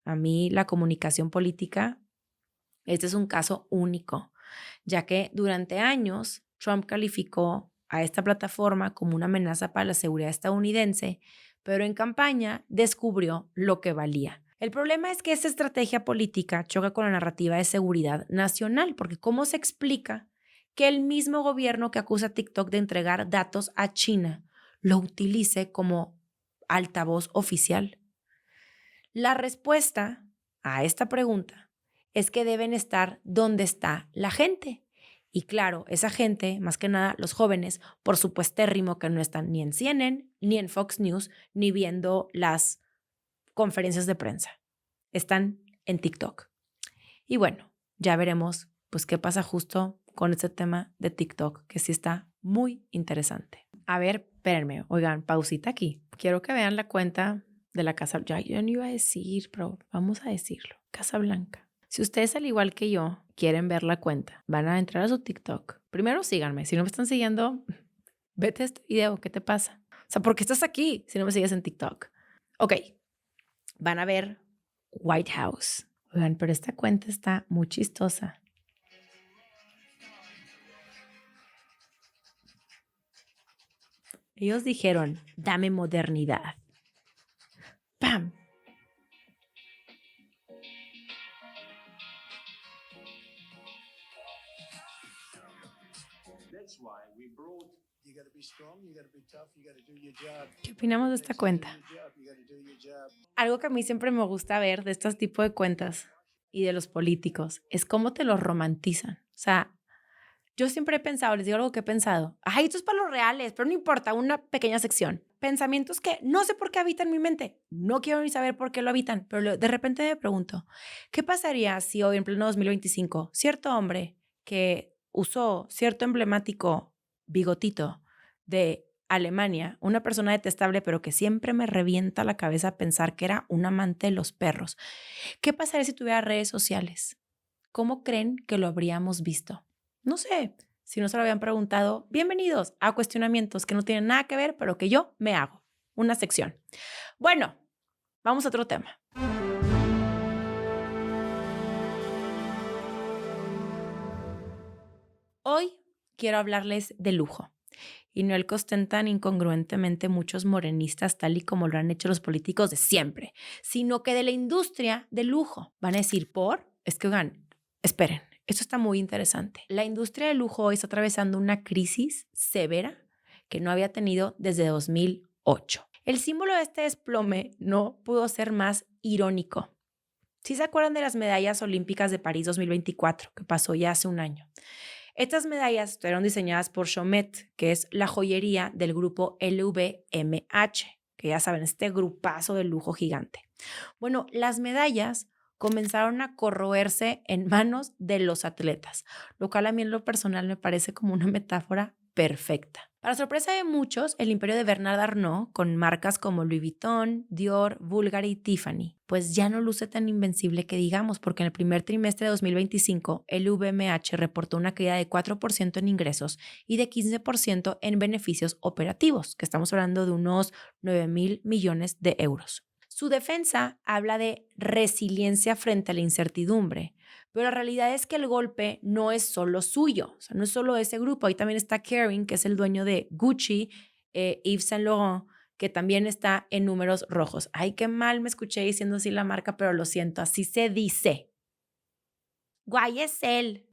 A: a mí la comunicación política, este es un caso único, ya que durante años Trump calificó a esta plataforma como una amenaza para la seguridad estadounidense, pero en campaña descubrió lo que valía. El problema es que esta estrategia política choca con la narrativa de seguridad nacional, porque ¿cómo se explica que el mismo gobierno que acusa a TikTok de entregar datos a China lo utilice como altavoz oficial? La respuesta a esta pregunta es que deben estar donde está la gente. Y claro, esa gente, más que nada los jóvenes, por supuestérrimo que no están ni en CNN, ni en Fox News, ni viendo las conferencias de prensa. Están en TikTok. Y bueno, ya veremos pues qué pasa justo con este tema de TikTok, que sí está muy interesante. A ver, espérenme, oigan, pausita aquí. Quiero que vean la cuenta de la Casa Blanca. Yo no iba a decir, pero vamos a decirlo. Casa Blanca. Si ustedes, al igual que yo, quieren ver la cuenta, van a entrar a su TikTok. Primero síganme. Si no me están siguiendo, vete a este video. ¿Qué te pasa? O sea, ¿por qué estás aquí si no me sigues en TikTok? Ok, van a ver White House. Oigan, pero esta cuenta está muy chistosa. Ellos dijeron, dame modernidad. ¡Pam! ¿Qué opinamos de esta cuenta? Algo que a mí siempre me gusta ver de estos tipos de cuentas y de los políticos es cómo te los romantizan. O sea, yo siempre he pensado, les digo algo que he pensado, ay, esto es para los reales, pero no importa, una pequeña sección. Pensamientos que no sé por qué habitan mi mente, no quiero ni saber por qué lo habitan, pero de repente me pregunto, ¿qué pasaría si hoy en pleno 2025 cierto hombre que usó cierto emblemático bigotito de Alemania, una persona detestable, pero que siempre me revienta la cabeza pensar que era un amante de los perros? ¿Qué pasaría si tuviera redes sociales? ¿Cómo creen que lo habríamos visto? No sé, si no se lo habían preguntado, bienvenidos a cuestionamientos que no tienen nada que ver, pero que yo me hago. Una sección. Bueno, vamos a otro tema. Hoy quiero hablarles de lujo. Y no el que ostentan incongruentemente muchos morenistas, tal y como lo han hecho los políticos de siempre, sino que de la industria del lujo. Van a decir, es que, oigan, esperen, esto está muy interesante. La industria del lujo hoy está atravesando una crisis severa que no había tenido desde 2008. El símbolo de este desplome no pudo ser más irónico. ¿Sí se acuerdan de las medallas olímpicas de París 2024, que pasó ya hace un año? Estas medallas fueron diseñadas por Chomet, que es la joyería del grupo LVMH, que ya saben, este grupazo de lujo gigante. Bueno, las medallas comenzaron a corroerse en manos de los atletas, lo cual a mí en lo personal me parece como una metáfora perfecta. Para sorpresa de muchos, el imperio de Bernard Arnault, con marcas como Louis Vuitton, Dior, Bulgari y Tiffany, pues ya no luce tan invencible que digamos, porque en el primer trimestre de 2025, el VMH reportó una caída de 4% en ingresos y de 15% en beneficios operativos, que estamos hablando de unos 9,000 millones de euros. Su defensa habla de resiliencia frente a la incertidumbre, pero la realidad es que el golpe no es solo suyo, o sea, no es solo ese grupo. Ahí también está Kering, que es el dueño de Gucci, Yves Saint Laurent, que también está en números rojos. Ay, qué mal me escuché diciendo así la marca, pero lo siento, así se dice. Guay es él.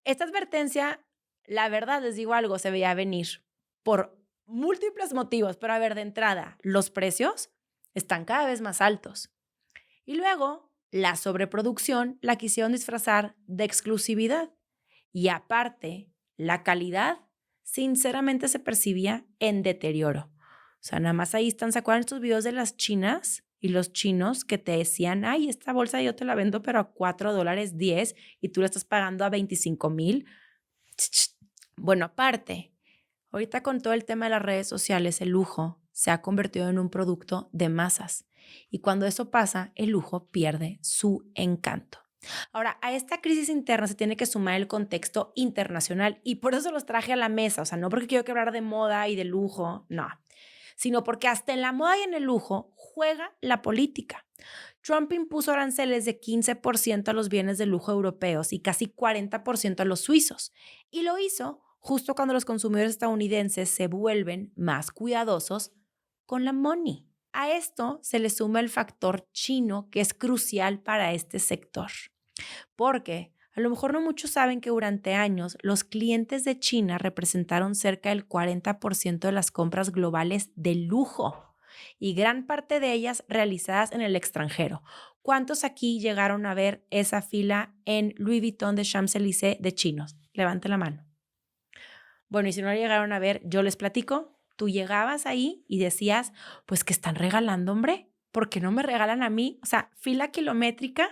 A: Esta advertencia, la verdad les digo algo, se veía venir por múltiples motivos, pero a ver, de entrada, los precios están cada vez más altos. Y luego, la sobreproducción la quisieron disfrazar de exclusividad. Y aparte, la calidad sinceramente se percibía en deterioro. O sea, nada más ahí están, ¿se acuerdan estos videos de las chinas y los chinos que te decían, ay, esta bolsa yo te la vendo pero a $4.10 y tú la estás pagando a 25,000? Bueno, aparte, ahorita con todo el tema de las redes sociales, el lujo se ha convertido en un producto de masas. Y cuando eso pasa, el lujo pierde su encanto. Ahora, a esta crisis interna se tiene que sumar el contexto internacional y por eso los traje a la mesa. O sea, no porque quiero que hablar de moda y de lujo, no, sino porque hasta en la moda y en el lujo juega la política. Trump impuso aranceles de 15% a los bienes de lujo europeos y casi 40% a los suizos. Y lo hizo justo cuando los consumidores estadounidenses se vuelven más cuidadosos con la money. A esto se le suma el factor chino, que es crucial para este sector. Porque a lo mejor no muchos saben que durante años los clientes de China representaron cerca del 40% de las compras globales de lujo y gran parte de ellas realizadas en el extranjero. ¿Cuántos aquí llegaron a ver esa fila en Louis Vuitton de Champs-Élysées de chinos? Levante la mano. Bueno, y si no la llegaron a ver, yo les platico. Tú llegabas ahí y decías, pues que están regalando, hombre. ¿Por qué no me regalan a mí? O sea, fila kilométrica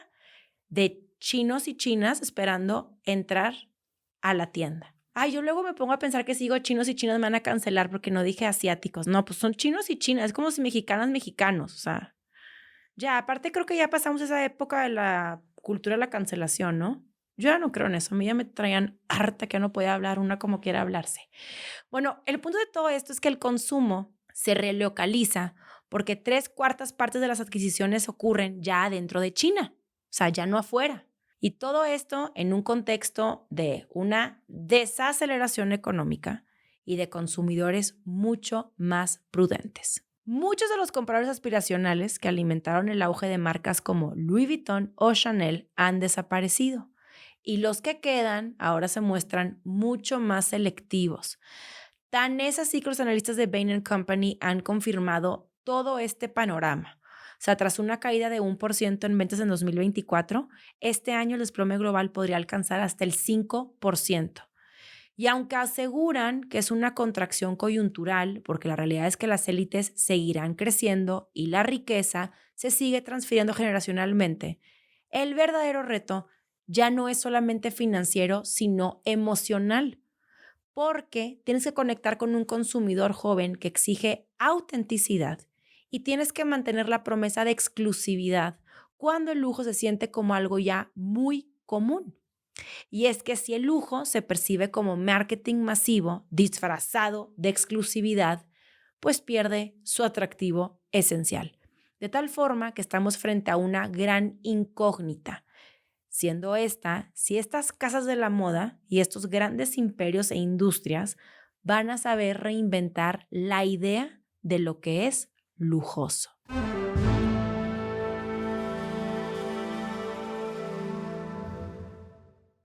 A: de chinos y chinas esperando entrar a la tienda. Ay, yo luego me pongo a pensar que si digo chinos y chinas me van a cancelar porque no dije asiáticos. No, pues son chinos y chinas. Es como si mexicanas, mexicanos. O sea, ya, aparte creo que ya pasamos esa época de la cultura de la cancelación, ¿no? Yo ya no creo en eso. A mí ya me traían harta que no podía hablar una como quiera hablarse. Bueno, el punto de todo esto es que el consumo se relocaliza porque 3/4 partes de las adquisiciones ocurren ya dentro de China, o sea, ya no afuera. Y todo esto en un contexto de una desaceleración económica y de consumidores mucho más prudentes. Muchos de los compradores aspiracionales que alimentaron el auge de marcas como Louis Vuitton o Chanel han desaparecido y los que quedan ahora se muestran mucho más selectivos. Tan es así que los analistas de Bain & Company han confirmado todo este panorama. O sea, tras una caída de 1% en ventas en 2024, este año el desplome global podría alcanzar hasta el 5%. Y aunque aseguran que es una contracción coyuntural, porque la realidad es que las élites seguirán creciendo y la riqueza se sigue transfiriendo generacionalmente, el verdadero reto ya no es solamente financiero, sino emocional, porque tienes que conectar con un consumidor joven que exige autenticidad y tienes que mantener la promesa de exclusividad cuando el lujo se siente como algo ya muy común. Y es que si el lujo se percibe como marketing masivo disfrazado de exclusividad, pues pierde su atractivo esencial. De tal forma que estamos frente a una gran incógnita, siendo esta, si estas casas de la moda y estos grandes imperios e industrias van a saber reinventar la idea de lo que es lujoso.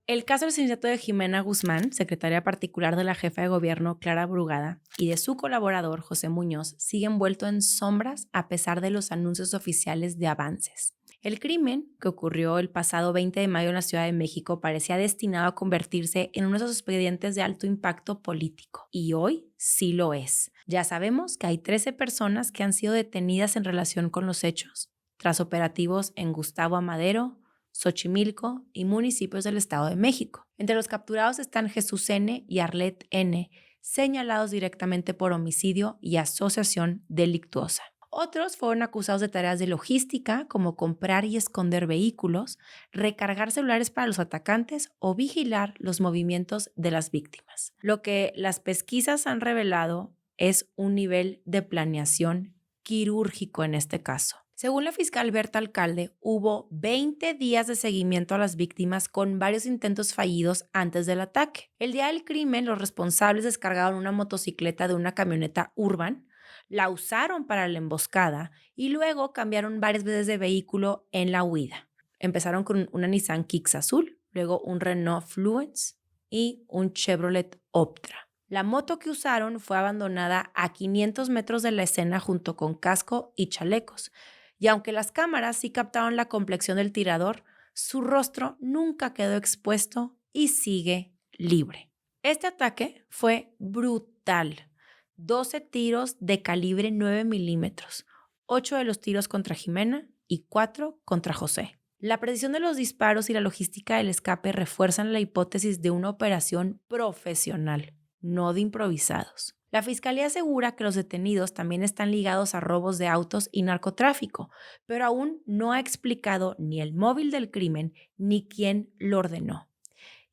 A: El caso del asesinato de Jimena Guzmán, secretaria particular de la jefa de gobierno Clara Brugada, y de su colaborador José Muñoz, sigue envuelto en sombras a pesar de los anuncios oficiales de avances. El crimen, que ocurrió el pasado 20 de mayo en la Ciudad de México, parecía destinado a convertirse en uno de esos expedientes de alto impacto político. Y hoy sí lo es. Ya sabemos que hay 13 personas que han sido detenidas en relación con los hechos, tras operativos en Gustavo Amadero, Xochimilco y municipios del Estado de México. Entre los capturados están Jesús N. y Arlet N., señalados directamente por homicidio y asociación delictuosa. Otros fueron acusados de tareas de logística, como comprar y esconder vehículos, recargar celulares para los atacantes o vigilar los movimientos de las víctimas. Lo que las pesquisas han revelado es un nivel de planeación quirúrgico en este caso. Según la fiscal Berta Alcalde, hubo 20 días de seguimiento a las víctimas con varios intentos fallidos antes del ataque. El día del crimen, los responsables descargaron una motocicleta de una camioneta Urban, la usaron para la emboscada y luego cambiaron varias veces de vehículo en la huida. Empezaron con una Nissan Kicks azul, luego un Renault Fluence y un Chevrolet Optra. La moto que usaron fue abandonada a 500 metros de la escena junto con casco y chalecos. Y aunque las cámaras sí captaron la complexión del tirador, su rostro nunca quedó expuesto y sigue libre. Este ataque fue brutal. 12 tiros de calibre 9 milímetros, 8 de los tiros contra Jimena y 4 contra José. La precisión de los disparos y la logística del escape refuerzan la hipótesis de una operación profesional, no de improvisados. La fiscalía asegura que los detenidos también están ligados a robos de autos y narcotráfico, pero aún no ha explicado ni el móvil del crimen ni quién lo ordenó.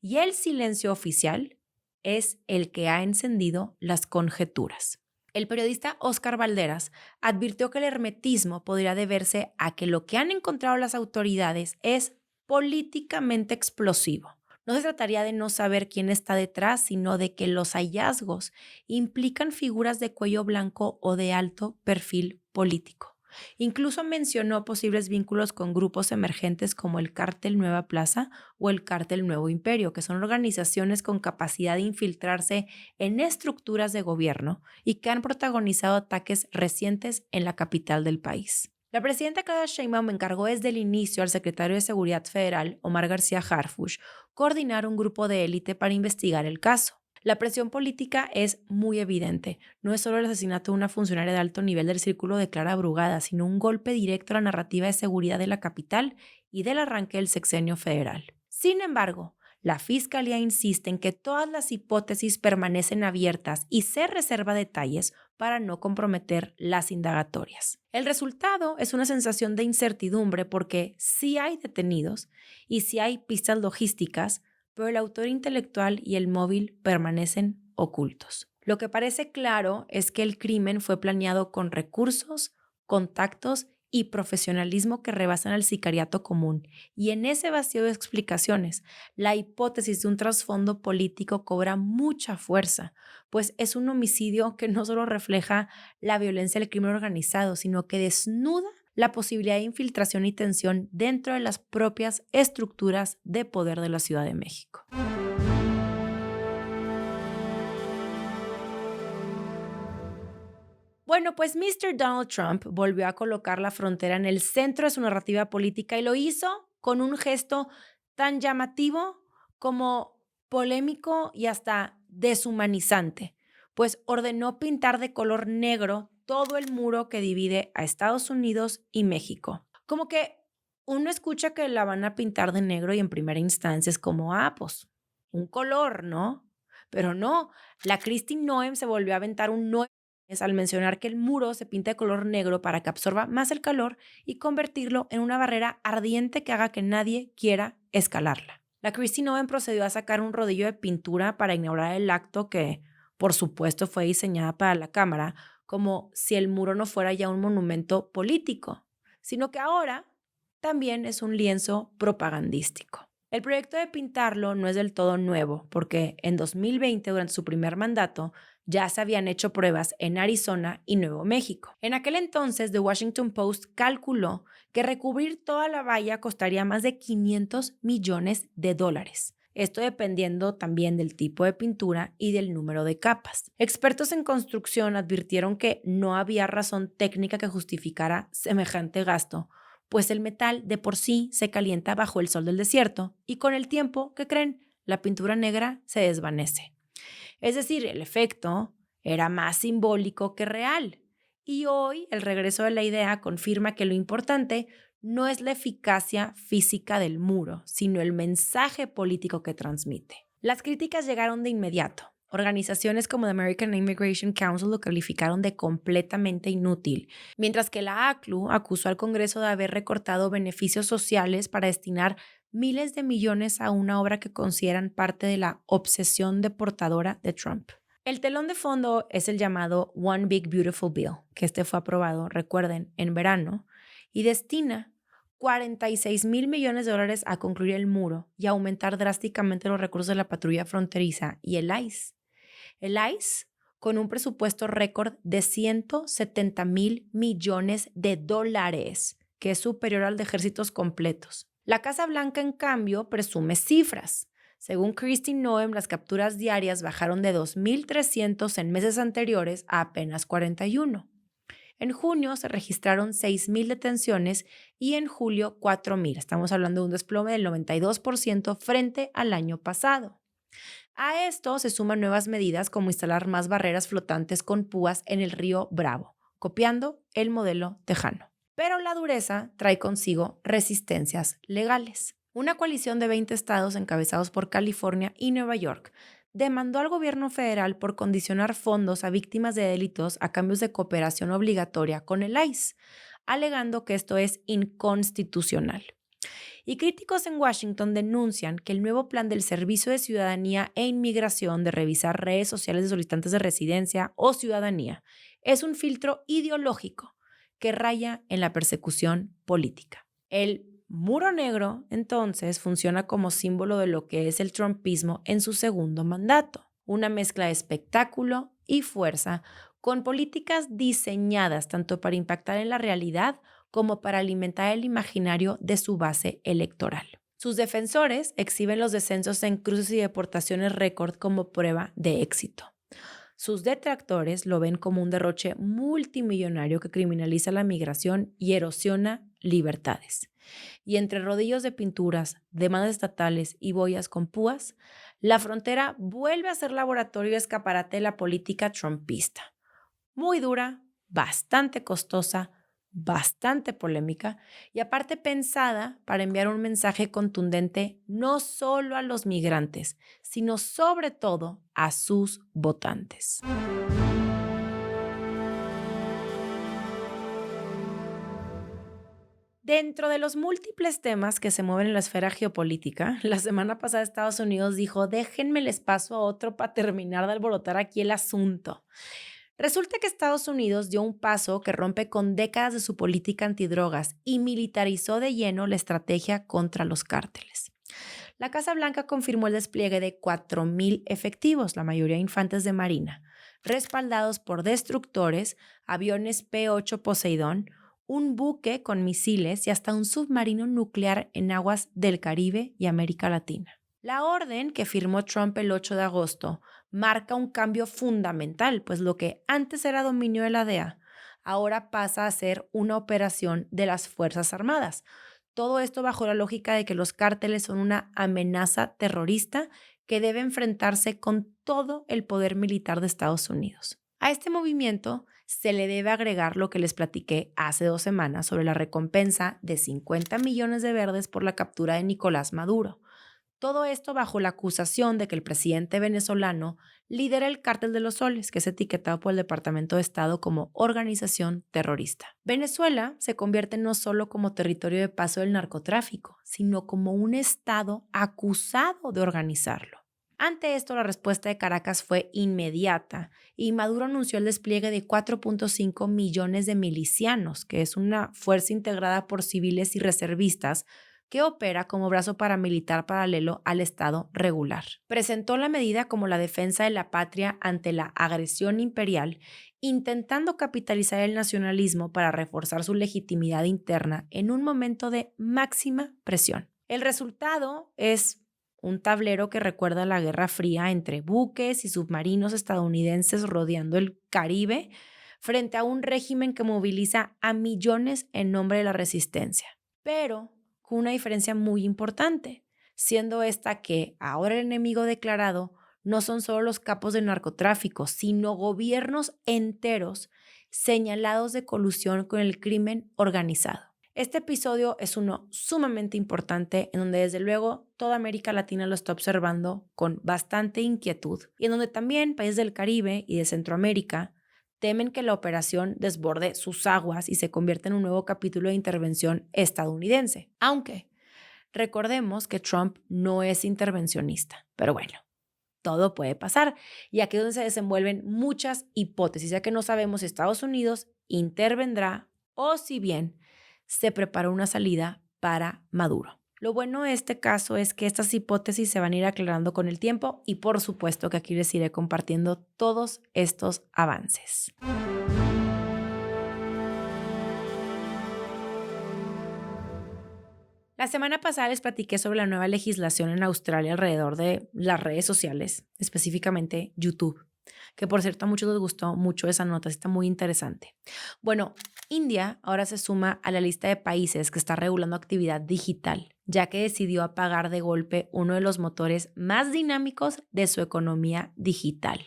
A: Y el silencio oficial es el que ha encendido las conjeturas. El periodista Óscar Valderas advirtió que el hermetismo podría deberse a que lo que han encontrado las autoridades es políticamente explosivo. No se trataría de no saber quién está detrás, sino de que los hallazgos implican figuras de cuello blanco o de alto perfil político. Incluso mencionó posibles vínculos con grupos emergentes como el Cártel Nueva Plaza o el Cártel Nuevo Imperio, que son organizaciones con capacidad de infiltrarse en estructuras de gobierno y que han protagonizado ataques recientes en la capital del país. La presidenta Claudia Sheinbaum encargó desde el inicio al secretario de Seguridad Federal, Omar García Harfuch, coordinar un grupo de élite para investigar el caso. La presión política es muy evidente. No es solo el asesinato de una funcionaria de alto nivel del círculo de Clara Brugada, sino un golpe directo a la narrativa de seguridad de la capital y del arranque del sexenio federal. Sin embargo, la Fiscalía insiste en que todas las hipótesis permanecen abiertas y se reserva detalles para no comprometer las indagatorias. El resultado es una sensación de incertidumbre porque sí hay detenidos y sí hay pistas logísticas, pero el autor intelectual y el móvil permanecen ocultos. Lo que parece claro es que el crimen fue planeado con recursos, contactos y profesionalismo que rebasan al sicariato común. Y en ese vacío de explicaciones, la hipótesis de un trasfondo político cobra mucha fuerza, pues es un homicidio que no solo refleja la violencia del crimen organizado, sino que desnuda la posibilidad de infiltración y tensión dentro de las propias estructuras de poder de la Ciudad de México. Bueno, pues Mr. Donald Trump volvió a colocar la frontera en el centro de su narrativa política y lo hizo con un gesto tan llamativo como polémico y hasta deshumanizante, pues ordenó pintar de color negro todo el muro que divide a Estados Unidos y México. Como que uno escucha que la van a pintar de negro y en primera instancia es como, pues un color, ¿no? Pero no, la Kristi Noem se volvió a aventar un no al mencionar que el muro se pinta de color negro para que absorba más el calor y convertirlo en una barrera ardiente que haga que nadie quiera escalarla. La Kristi Noem procedió a sacar un rodillo de pintura para ignorar el acto que, por supuesto, fue diseñada para la cámara, como si el muro no fuera ya un monumento político, sino que ahora también es un lienzo propagandístico. El proyecto de pintarlo no es del todo nuevo, porque en 2020, durante su primer mandato, ya se habían hecho pruebas en Arizona y Nuevo México. En aquel entonces, The Washington Post calculó que recubrir toda la valla costaría más de $500 millones. Esto dependiendo también del tipo de pintura y del número de capas. Expertos en construcción advirtieron que no había razón técnica que justificara semejante gasto, pues el metal de por sí se calienta bajo el sol del desierto y con el tiempo, ¿qué creen? La pintura negra se desvanece. Es decir, el efecto era más simbólico que real. Y hoy el regreso de la idea confirma que lo importante no es la eficacia física del muro, sino el mensaje político que transmite. Las críticas llegaron de inmediato. Organizaciones como the American Immigration Council lo calificaron de completamente inútil, mientras que la ACLU acusó al Congreso de haber recortado beneficios sociales para destinar miles de millones a una obra que consideran parte de la obsesión deportadora de Trump. El telón de fondo es el llamado One Big Beautiful Bill, que fue aprobado, recuerden, en verano, y destina $46,000 millones a concluir el muro y aumentar drásticamente los recursos de la patrulla fronteriza y el ICE. El ICE, con un presupuesto récord de $170,000 millones, que es superior al de ejércitos completos. La Casa Blanca, en cambio, presume cifras. Según Kristi Noem, las capturas diarias bajaron de 2,300 en meses anteriores a apenas 41. En junio se registraron 6,000 detenciones y en julio 4,000. Estamos hablando de un desplome del 92% frente al año pasado. A esto se suman nuevas medidas como instalar más barreras flotantes con púas en el río Bravo, copiando el modelo tejano. Pero la dureza trae consigo resistencias legales. Una coalición de 20 estados encabezados por California y Nueva York demandó al gobierno federal por condicionar fondos a víctimas de delitos a cambios de cooperación obligatoria con el ICE, alegando que esto es inconstitucional. Y críticos en Washington denuncian que el nuevo plan del Servicio de Ciudadanía e Inmigración de revisar redes sociales de solicitantes de residencia o ciudadanía es un filtro ideológico que raya en la persecución política. El muro negro, entonces, funciona como símbolo de lo que es el trumpismo en su segundo mandato, una mezcla de espectáculo y fuerza con políticas diseñadas tanto para impactar en la realidad como para alimentar el imaginario de su base electoral. Sus defensores exhiben los descensos en cruces y deportaciones récord como prueba de éxito. Sus detractores lo ven como un derroche multimillonario que criminaliza la migración y erosiona libertades. Y entre rodillos de pinturas, demandas estatales y boyas con púas, la frontera vuelve a ser laboratorio y escaparate de la política trumpista. Muy dura, bastante costosa, bastante polémica y aparte pensada para enviar un mensaje contundente no solo a los migrantes, sino sobre todo a sus votantes. Dentro de los múltiples temas que se mueven en la esfera geopolítica, la semana pasada Estados Unidos dijo, déjenme les paso a otro para terminar de alborotar aquí el asunto. Resulta que Estados Unidos dio un paso que rompe con décadas de su política antidrogas y militarizó de lleno la estrategia contra los cárteles. La Casa Blanca confirmó el despliegue de 4,000 efectivos, la mayoría infantes de marina, respaldados por destructores, aviones P-8 Poseidón, un buque con misiles y hasta un submarino nuclear en aguas del Caribe y América Latina. La orden que firmó Trump el 8 de agosto marca un cambio fundamental, pues lo que antes era dominio de la DEA, ahora pasa a ser una operación de las Fuerzas Armadas. Todo esto bajo la lógica de que los cárteles son una amenaza terrorista que debe enfrentarse con todo el poder militar de Estados Unidos. A este movimiento se le debe agregar lo que les platiqué hace 2 semanas sobre la recompensa de 50 millones de verdes por la captura de Nicolás Maduro. Todo esto bajo la acusación de que el presidente venezolano lidera el Cártel de los Soles, que es etiquetado por el Departamento de Estado como organización terrorista. Venezuela se convierte no solo como territorio de paso del narcotráfico, sino como un estado acusado de organizarlo. Ante esto, la respuesta de Caracas fue inmediata y Maduro anunció el despliegue de 4,5 millones de milicianos, que es una fuerza integrada por civiles y reservistas que opera como brazo paramilitar paralelo al Estado regular. Presentó la medida como la defensa de la patria ante la agresión imperial, intentando capitalizar el nacionalismo para reforzar su legitimidad interna en un momento de máxima presión. El resultado es un tablero que recuerda la Guerra Fría entre buques y submarinos estadounidenses rodeando el Caribe frente a un régimen que moviliza a millones en nombre de la resistencia. Pero con una diferencia muy importante, siendo esta que ahora el enemigo declarado no son solo los capos del narcotráfico, sino gobiernos enteros señalados de colusión con el crimen organizado. Este episodio es uno sumamente importante en donde desde luego toda América Latina lo está observando con bastante inquietud y en donde también países del Caribe y de Centroamérica temen que la operación desborde sus aguas y se convierta en un nuevo capítulo de intervención estadounidense. Aunque recordemos que Trump no es intervencionista, pero bueno, todo puede pasar. Y aquí es donde se desenvuelven muchas hipótesis, ya que no sabemos si Estados Unidos intervendrá o si bien se prepara una salida para Maduro. Lo bueno de este caso es que estas hipótesis se van a ir aclarando con el tiempo y por supuesto que aquí les iré compartiendo todos estos avances. La semana pasada les platiqué sobre la nueva legislación en Australia alrededor de las redes sociales, específicamente YouTube, que por cierto a muchos les gustó mucho esa nota, está muy interesante. Bueno, India ahora se suma a la lista de países que está regulando actividad digital ya que decidió apagar de golpe uno de los motores más dinámicos de su economía digital,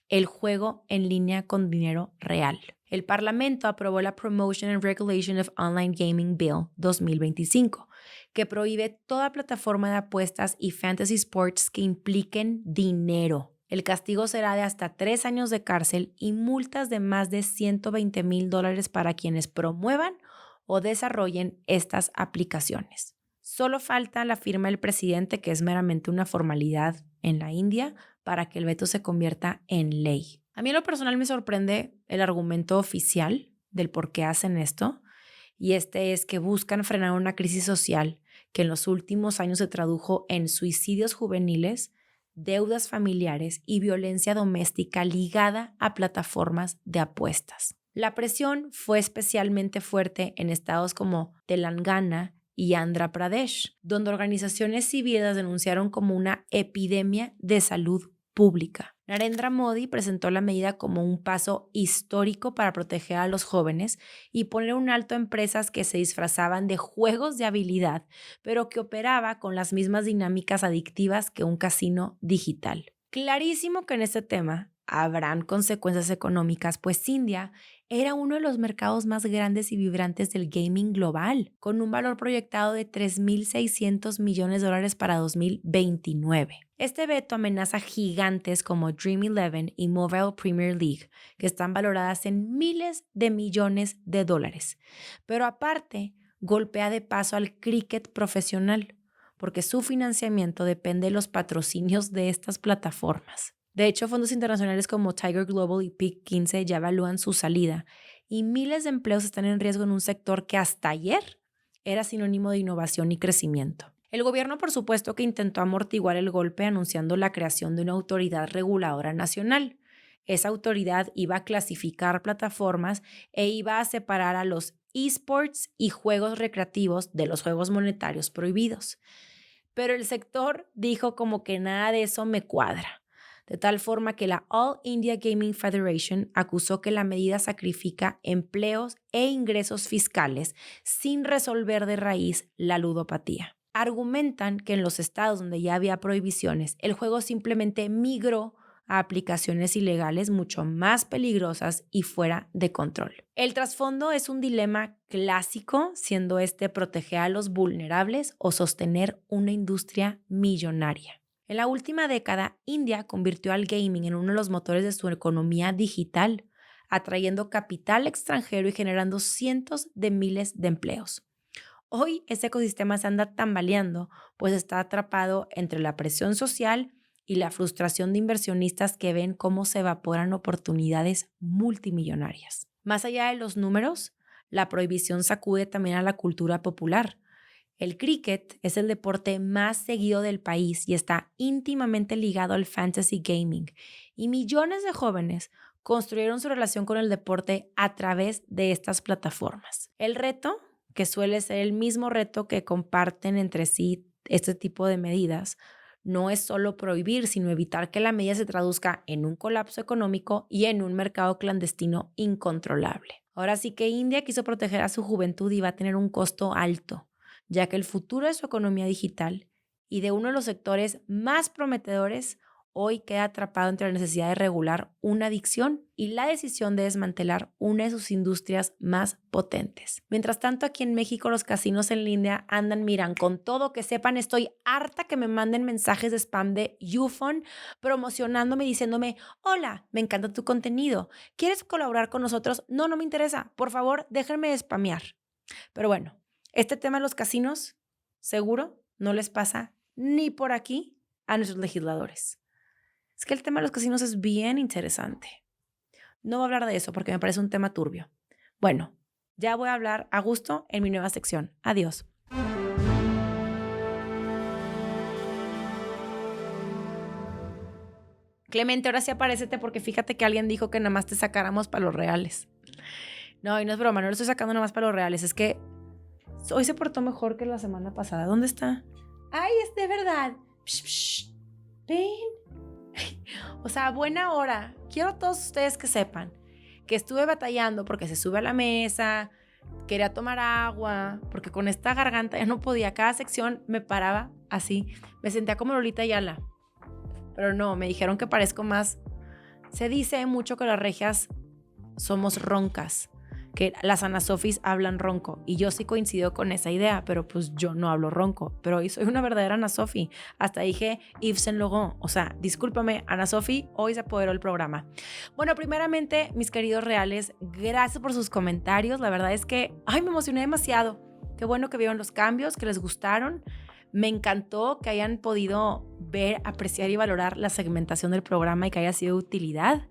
A: el juego en línea con dinero real. El Parlamento aprobó la Promotion and Regulation of Online Gaming Bill 2025, que prohíbe toda plataforma de apuestas y fantasy sports que impliquen dinero. El castigo será de hasta 3 años de cárcel y multas de más de $120,000 para quienes promuevan o desarrollen estas aplicaciones. Solo falta la firma del presidente, que es meramente una formalidad en la India, para que el veto se convierta en ley. A mí en lo personal me sorprende el argumento oficial del por qué hacen esto, y este es que buscan frenar una crisis social que en los últimos años se tradujo en suicidios juveniles, deudas familiares y violencia doméstica ligada a plataformas de apuestas. La presión fue especialmente fuerte en estados como Telangana y Andhra Pradesh, donde organizaciones civiles denunciaron como una epidemia de salud pública. Narendra Modi presentó la medida como un paso histórico para proteger a los jóvenes y poner un alto a empresas que se disfrazaban de juegos de habilidad, pero que operaba con las mismas dinámicas adictivas que un casino digital. Clarísimo que en este tema habrán consecuencias económicas, pues India era uno de los mercados más grandes y vibrantes del gaming global, con un valor proyectado de $3,600 millones para 2029. Este veto amenaza gigantes como Dream Eleven y Mobile Premier League, que están valoradas en miles de millones de dólares. Pero aparte, golpea de paso al cricket profesional, porque su financiamiento depende de los patrocinios de estas plataformas. De hecho, fondos internacionales como Tiger Global y PIC 15 ya evalúan su salida y miles de empleos están en riesgo en un sector que hasta ayer era sinónimo de innovación y crecimiento. El gobierno, por supuesto, que intentó amortiguar el golpe anunciando la creación de una autoridad reguladora nacional. Esa autoridad iba a clasificar plataformas e iba a separar a los esports y juegos recreativos de los juegos monetarios prohibidos. Pero el sector dijo como que nada de eso me cuadra, de tal forma que la All India Gaming Federation acusó que la medida sacrifica empleos e ingresos fiscales sin resolver de raíz la ludopatía. Argumentan que en los estados donde ya había prohibiciones, el juego simplemente migró a aplicaciones ilegales mucho más peligrosas y fuera de control. El trasfondo es un dilema clásico, siendo proteger a los vulnerables o sostener una industria millonaria. En la última década, India convirtió al gaming en uno de los motores de su economía digital, atrayendo capital extranjero y generando cientos de miles de empleos. Hoy ese ecosistema se anda tambaleando, pues está atrapado entre la presión social y la frustración de inversionistas que ven cómo se evaporan oportunidades multimillonarias. Más allá de los números, la prohibición sacude también a la cultura popular. El cricket es el deporte más seguido del país y está íntimamente ligado al fantasy gaming, y millones de jóvenes construyeron su relación con el deporte a través de estas plataformas. El reto, que suele ser el mismo reto que comparten entre sí este tipo de medidas, no es solo prohibir, sino evitar que la medida se traduzca en un colapso económico y en un mercado clandestino incontrolable. Ahora sí que India quiso proteger a su juventud y va a tener un costo alto, ya que el futuro de su economía digital y de uno de los sectores más prometedores hoy queda atrapado entre la necesidad de regular una adicción y la decisión de desmantelar una de sus industrias más potentes. Mientras tanto, aquí en México los casinos en línea andan, miran, con todo. Que sepan, estoy harta que me manden mensajes de spam de YouPhone promocionándome, diciéndome: hola, me encanta tu contenido, ¿quieres colaborar con nosotros? No, no me interesa, por favor, déjenme de spamear. Pero bueno, este tema de los casinos seguro no les pasa ni por aquí a nuestros legisladores. Es que el tema de los casinos es bien interesante. No voy a hablar de eso porque me parece un tema turbio. Bueno, ya voy a hablar a gusto en mi nueva sección. Adiós. Clemente, ahora sí aparécete, porque fíjate que alguien dijo que nada más te sacáramos para los reales. No, y no es broma, no lo estoy sacando nada más para los reales. Es que hoy se portó mejor que la semana pasada. ¿Dónde está? ¡Ay, es de verdad! Psh, psh. Ven. O sea, buena hora. Quiero a todos ustedes que sepan que estuve batallando porque se sube a la mesa, Quería tomar agua, porque con esta garganta ya no podía. Cada sección me paraba así. Me sentía como Lolita Ayala. Pero no, me dijeron que parezco más. Se dice mucho que las regias somos roncas, que las Ana Sofis hablan ronco, y yo sí coincido con esa idea, pero pues yo no hablo ronco, pero hoy soy una verdadera Ana Sofi. Hasta dije Yves Saint Laurent. O sea, discúlpame, Ana Sofi, hoy se apoderó el programa. Bueno, primeramente, mis queridos reales, gracias por sus comentarios. La verdad es que, me emocioné demasiado. Qué bueno que vieron los cambios, que les gustaron. Me encantó que hayan podido ver, apreciar y valorar la segmentación del programa y que haya sido de utilidad.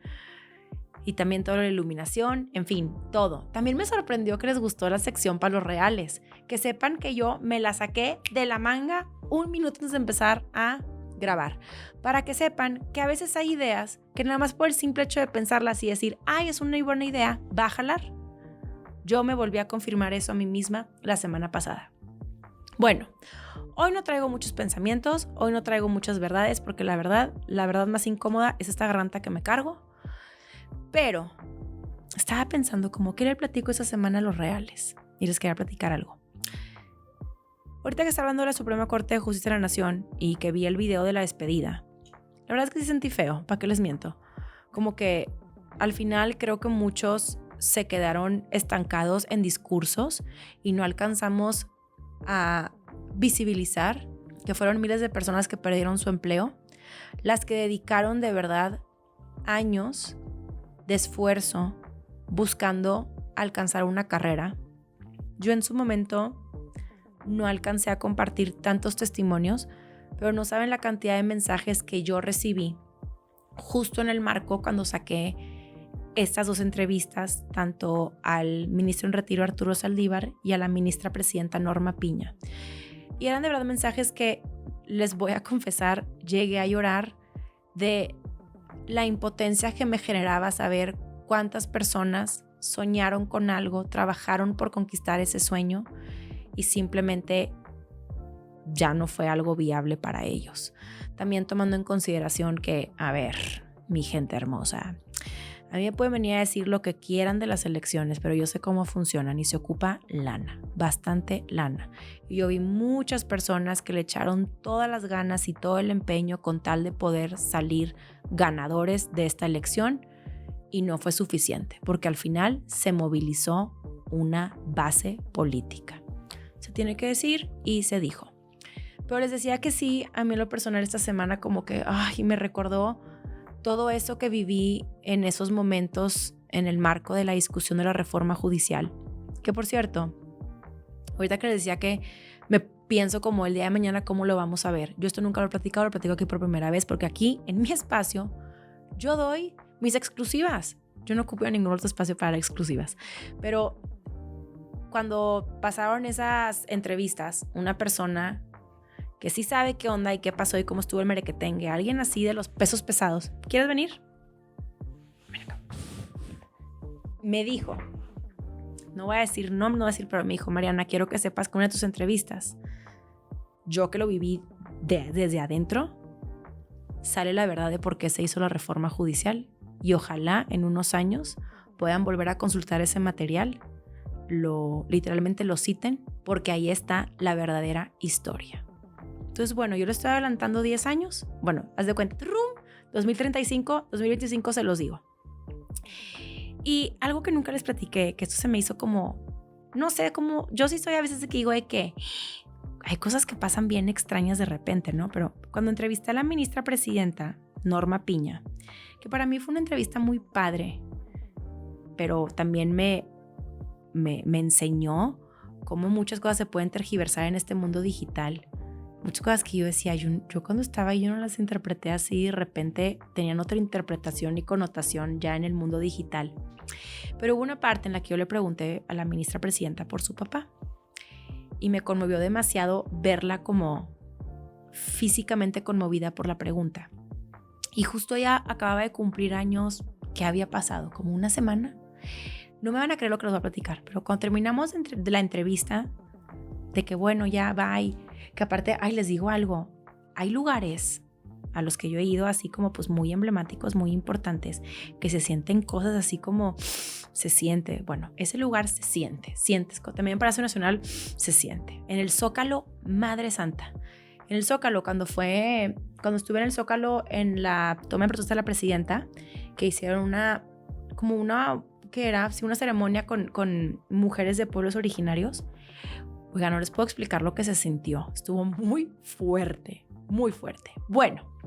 A: Y también toda la iluminación, en fin, todo. También me sorprendió que les gustó la sección para los reales. Que sepan que yo me la saqué de la manga 1 minuto antes de empezar a grabar. Para que sepan que a veces hay ideas que nada más por el simple hecho de pensarlas y decir, es una buena idea, va a jalar. Yo me volví a confirmar eso a mí misma la semana pasada. Bueno, hoy no traigo muchos pensamientos, hoy no traigo muchas verdades, porque la verdad más incómoda es esta garganta que me cargo. Pero estaba pensando como que le platico esta semana a los reales y les quería platicar algo. Ahorita que está hablando de la Suprema Corte de Justicia de la Nación y que vi el video de la despedida, la verdad es que sí sentí feo, ¿para qué les miento? Como que al final creo que muchos se quedaron estancados en discursos y no alcanzamos a visibilizar que fueron miles de personas que perdieron su empleo, las que dedicaron de verdad años de esfuerzo buscando alcanzar una carrera. Yo en su momento no alcancé a compartir tantos testimonios, pero no saben la cantidad de mensajes que yo recibí justo en el marco cuando saqué estas 2 entrevistas, tanto al ministro en retiro Arturo Saldívar y a la ministra presidenta Norma Piña. Y eran de verdad mensajes que, les voy a confesar, llegué a llorar de la impotencia que me generaba saber cuántas personas soñaron con algo, trabajaron por conquistar ese sueño y simplemente ya no fue algo viable para ellos. También tomando en consideración que, mi gente hermosa, a mí me pueden venir a decir lo que quieran de las elecciones, pero yo sé cómo funcionan y se ocupa lana, bastante lana. Y yo vi muchas personas que le echaron todas las ganas y todo el empeño con tal de poder salir ganadores de esta elección y no fue suficiente, porque al final se movilizó una base política. Se tiene que decir y se dijo. Pero les decía que sí, a mí en lo personal esta semana como que me recordó todo eso que viví en esos momentos en el marco de la discusión de la reforma judicial. Que por cierto, ahorita que les decía que me pienso como el día de mañana cómo lo vamos a ver. Yo esto nunca lo platico aquí por primera vez, porque aquí en mi espacio yo doy mis exclusivas. Yo no ocupo ningún otro espacio para las exclusivas. Pero cuando pasaron esas entrevistas, una persona que sí sabe qué onda y qué pasó y cómo estuvo el merequetengue, alguien así de los pesos pesados, ¿quieres venir? Me dijo, no voy a decir nombre, no voy a decir, pero me dijo, Mariana, quiero que sepas que una de tus entrevistas, yo que lo viví desde adentro, sale la verdad de por qué se hizo la reforma judicial y ojalá en unos años puedan volver a consultar ese material, literalmente lo citen, porque ahí está la verdadera historia. Entonces, bueno, yo le estoy adelantando 10 años. Bueno, haz de cuenta, 2035, 2025 se los digo. Y algo que nunca les platiqué, que esto se me hizo como, no sé, como, yo sí soy a veces de que digo de que hay cosas que pasan bien extrañas de repente, ¿no? Pero cuando entrevisté a la ministra presidenta, Norma Piña, que para mí fue una entrevista muy padre, pero también me enseñó cómo muchas cosas se pueden tergiversar en este mundo digital. Muchas cosas que yo decía, yo cuando estaba ahí yo no las interpreté así, de repente tenían otra interpretación y connotación ya en el mundo digital. Pero hubo una parte en la que yo le pregunté a la ministra presidenta por su papá y me conmovió demasiado verla como físicamente conmovida por la pregunta. Y justo ella acababa de cumplir años. ¿Qué había pasado? ¿Como una semana? No me van a creer lo que les voy a platicar, pero cuando terminamos de la entrevista, de que bueno, ya bye, que aparte, les digo algo, hay lugares a los que yo he ido, así como pues muy emblemáticos, muy importantes, que se sienten cosas así como se siente, bueno, ese lugar se sientes, también en Palacio Nacional se siente. En el Zócalo, Madre Santa. En el Zócalo, cuando estuve en el Zócalo en la toma de protesta de la presidenta, que hicieron una ceremonia con mujeres de pueblos originarios. Oiga, no les puedo explicar lo que se sintió. Estuvo muy fuerte, muy fuerte. Bueno,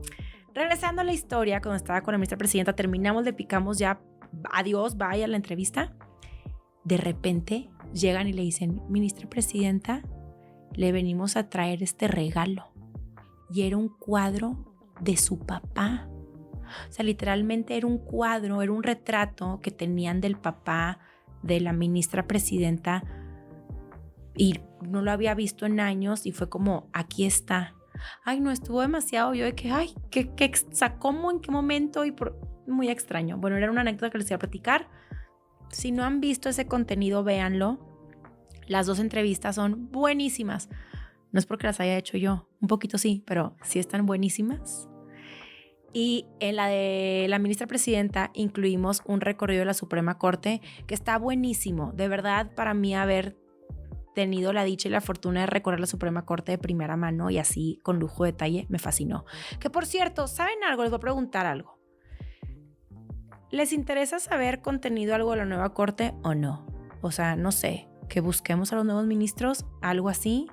A: regresando a la historia, cuando estaba con la ministra presidenta, terminamos, le picamos ya, adiós, vaya a la entrevista. De repente llegan y le dicen, ministra presidenta, le venimos a traer este regalo. Y era un cuadro de su papá. O sea, literalmente era un cuadro, era un retrato que tenían del papá de la ministra presidenta y no lo había visto en años y fue como, aquí está. Ay, no, estuvo demasiado. Yo de que, ay, ¿cómo, en qué momento? Muy extraño. Bueno, era una anécdota que les iba a platicar. Si no han visto ese contenido, véanlo. Las 2 entrevistas son buenísimas. No es porque las haya hecho yo, un poquito sí, pero sí están buenísimas. Y en la de la ministra presidenta incluimos un recorrido de la Suprema Corte que está buenísimo. De verdad, para mí haber tenido la dicha y la fortuna de recorrer la Suprema Corte de primera mano y así con lujo de detalle, me fascinó. Que por cierto, ¿saben algo? Les voy a preguntar algo. ¿Les interesa saber contenido algo de la nueva Corte o no? O sea, no sé, que busquemos a los nuevos ministros, algo así.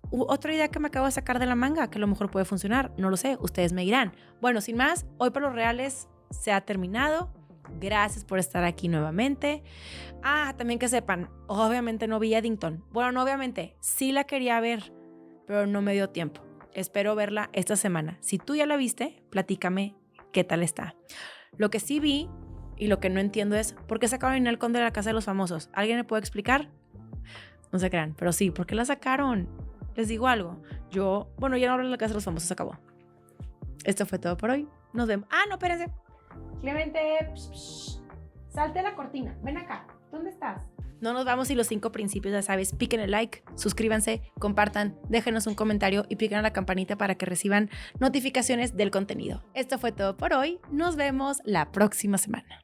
A: Otra idea que me acabo de sacar de la manga, que a lo mejor puede funcionar, no lo sé, ustedes me dirán. Bueno, sin más, hoy para los reales se ha terminado. Gracias por estar aquí nuevamente. También que sepan, obviamente no vi Eddington. Bueno, no obviamente, sí la quería ver, pero no me dio tiempo. Espero verla esta semana. Si tú ya la viste, platícame qué tal está. Lo que sí vi y lo que no entiendo es por qué sacaron a Ninel Conde de la Casa de los Famosos. ¿Alguien me puede explicar? No se crean, pero sí, ¿por qué la sacaron? Les digo algo. Ya no hablo de la Casa de los Famosos, acabó. Esto fue todo por hoy. Nos vemos. No, espérense. Clemente, salte la cortina. Ven acá. ¿Dónde estás? No nos vamos y los 5 principios, ya sabes, piquen el like, suscríbanse, compartan, déjenos un comentario y piquen a la campanita para que reciban notificaciones del contenido. Esto fue todo por hoy. Nos vemos la próxima semana.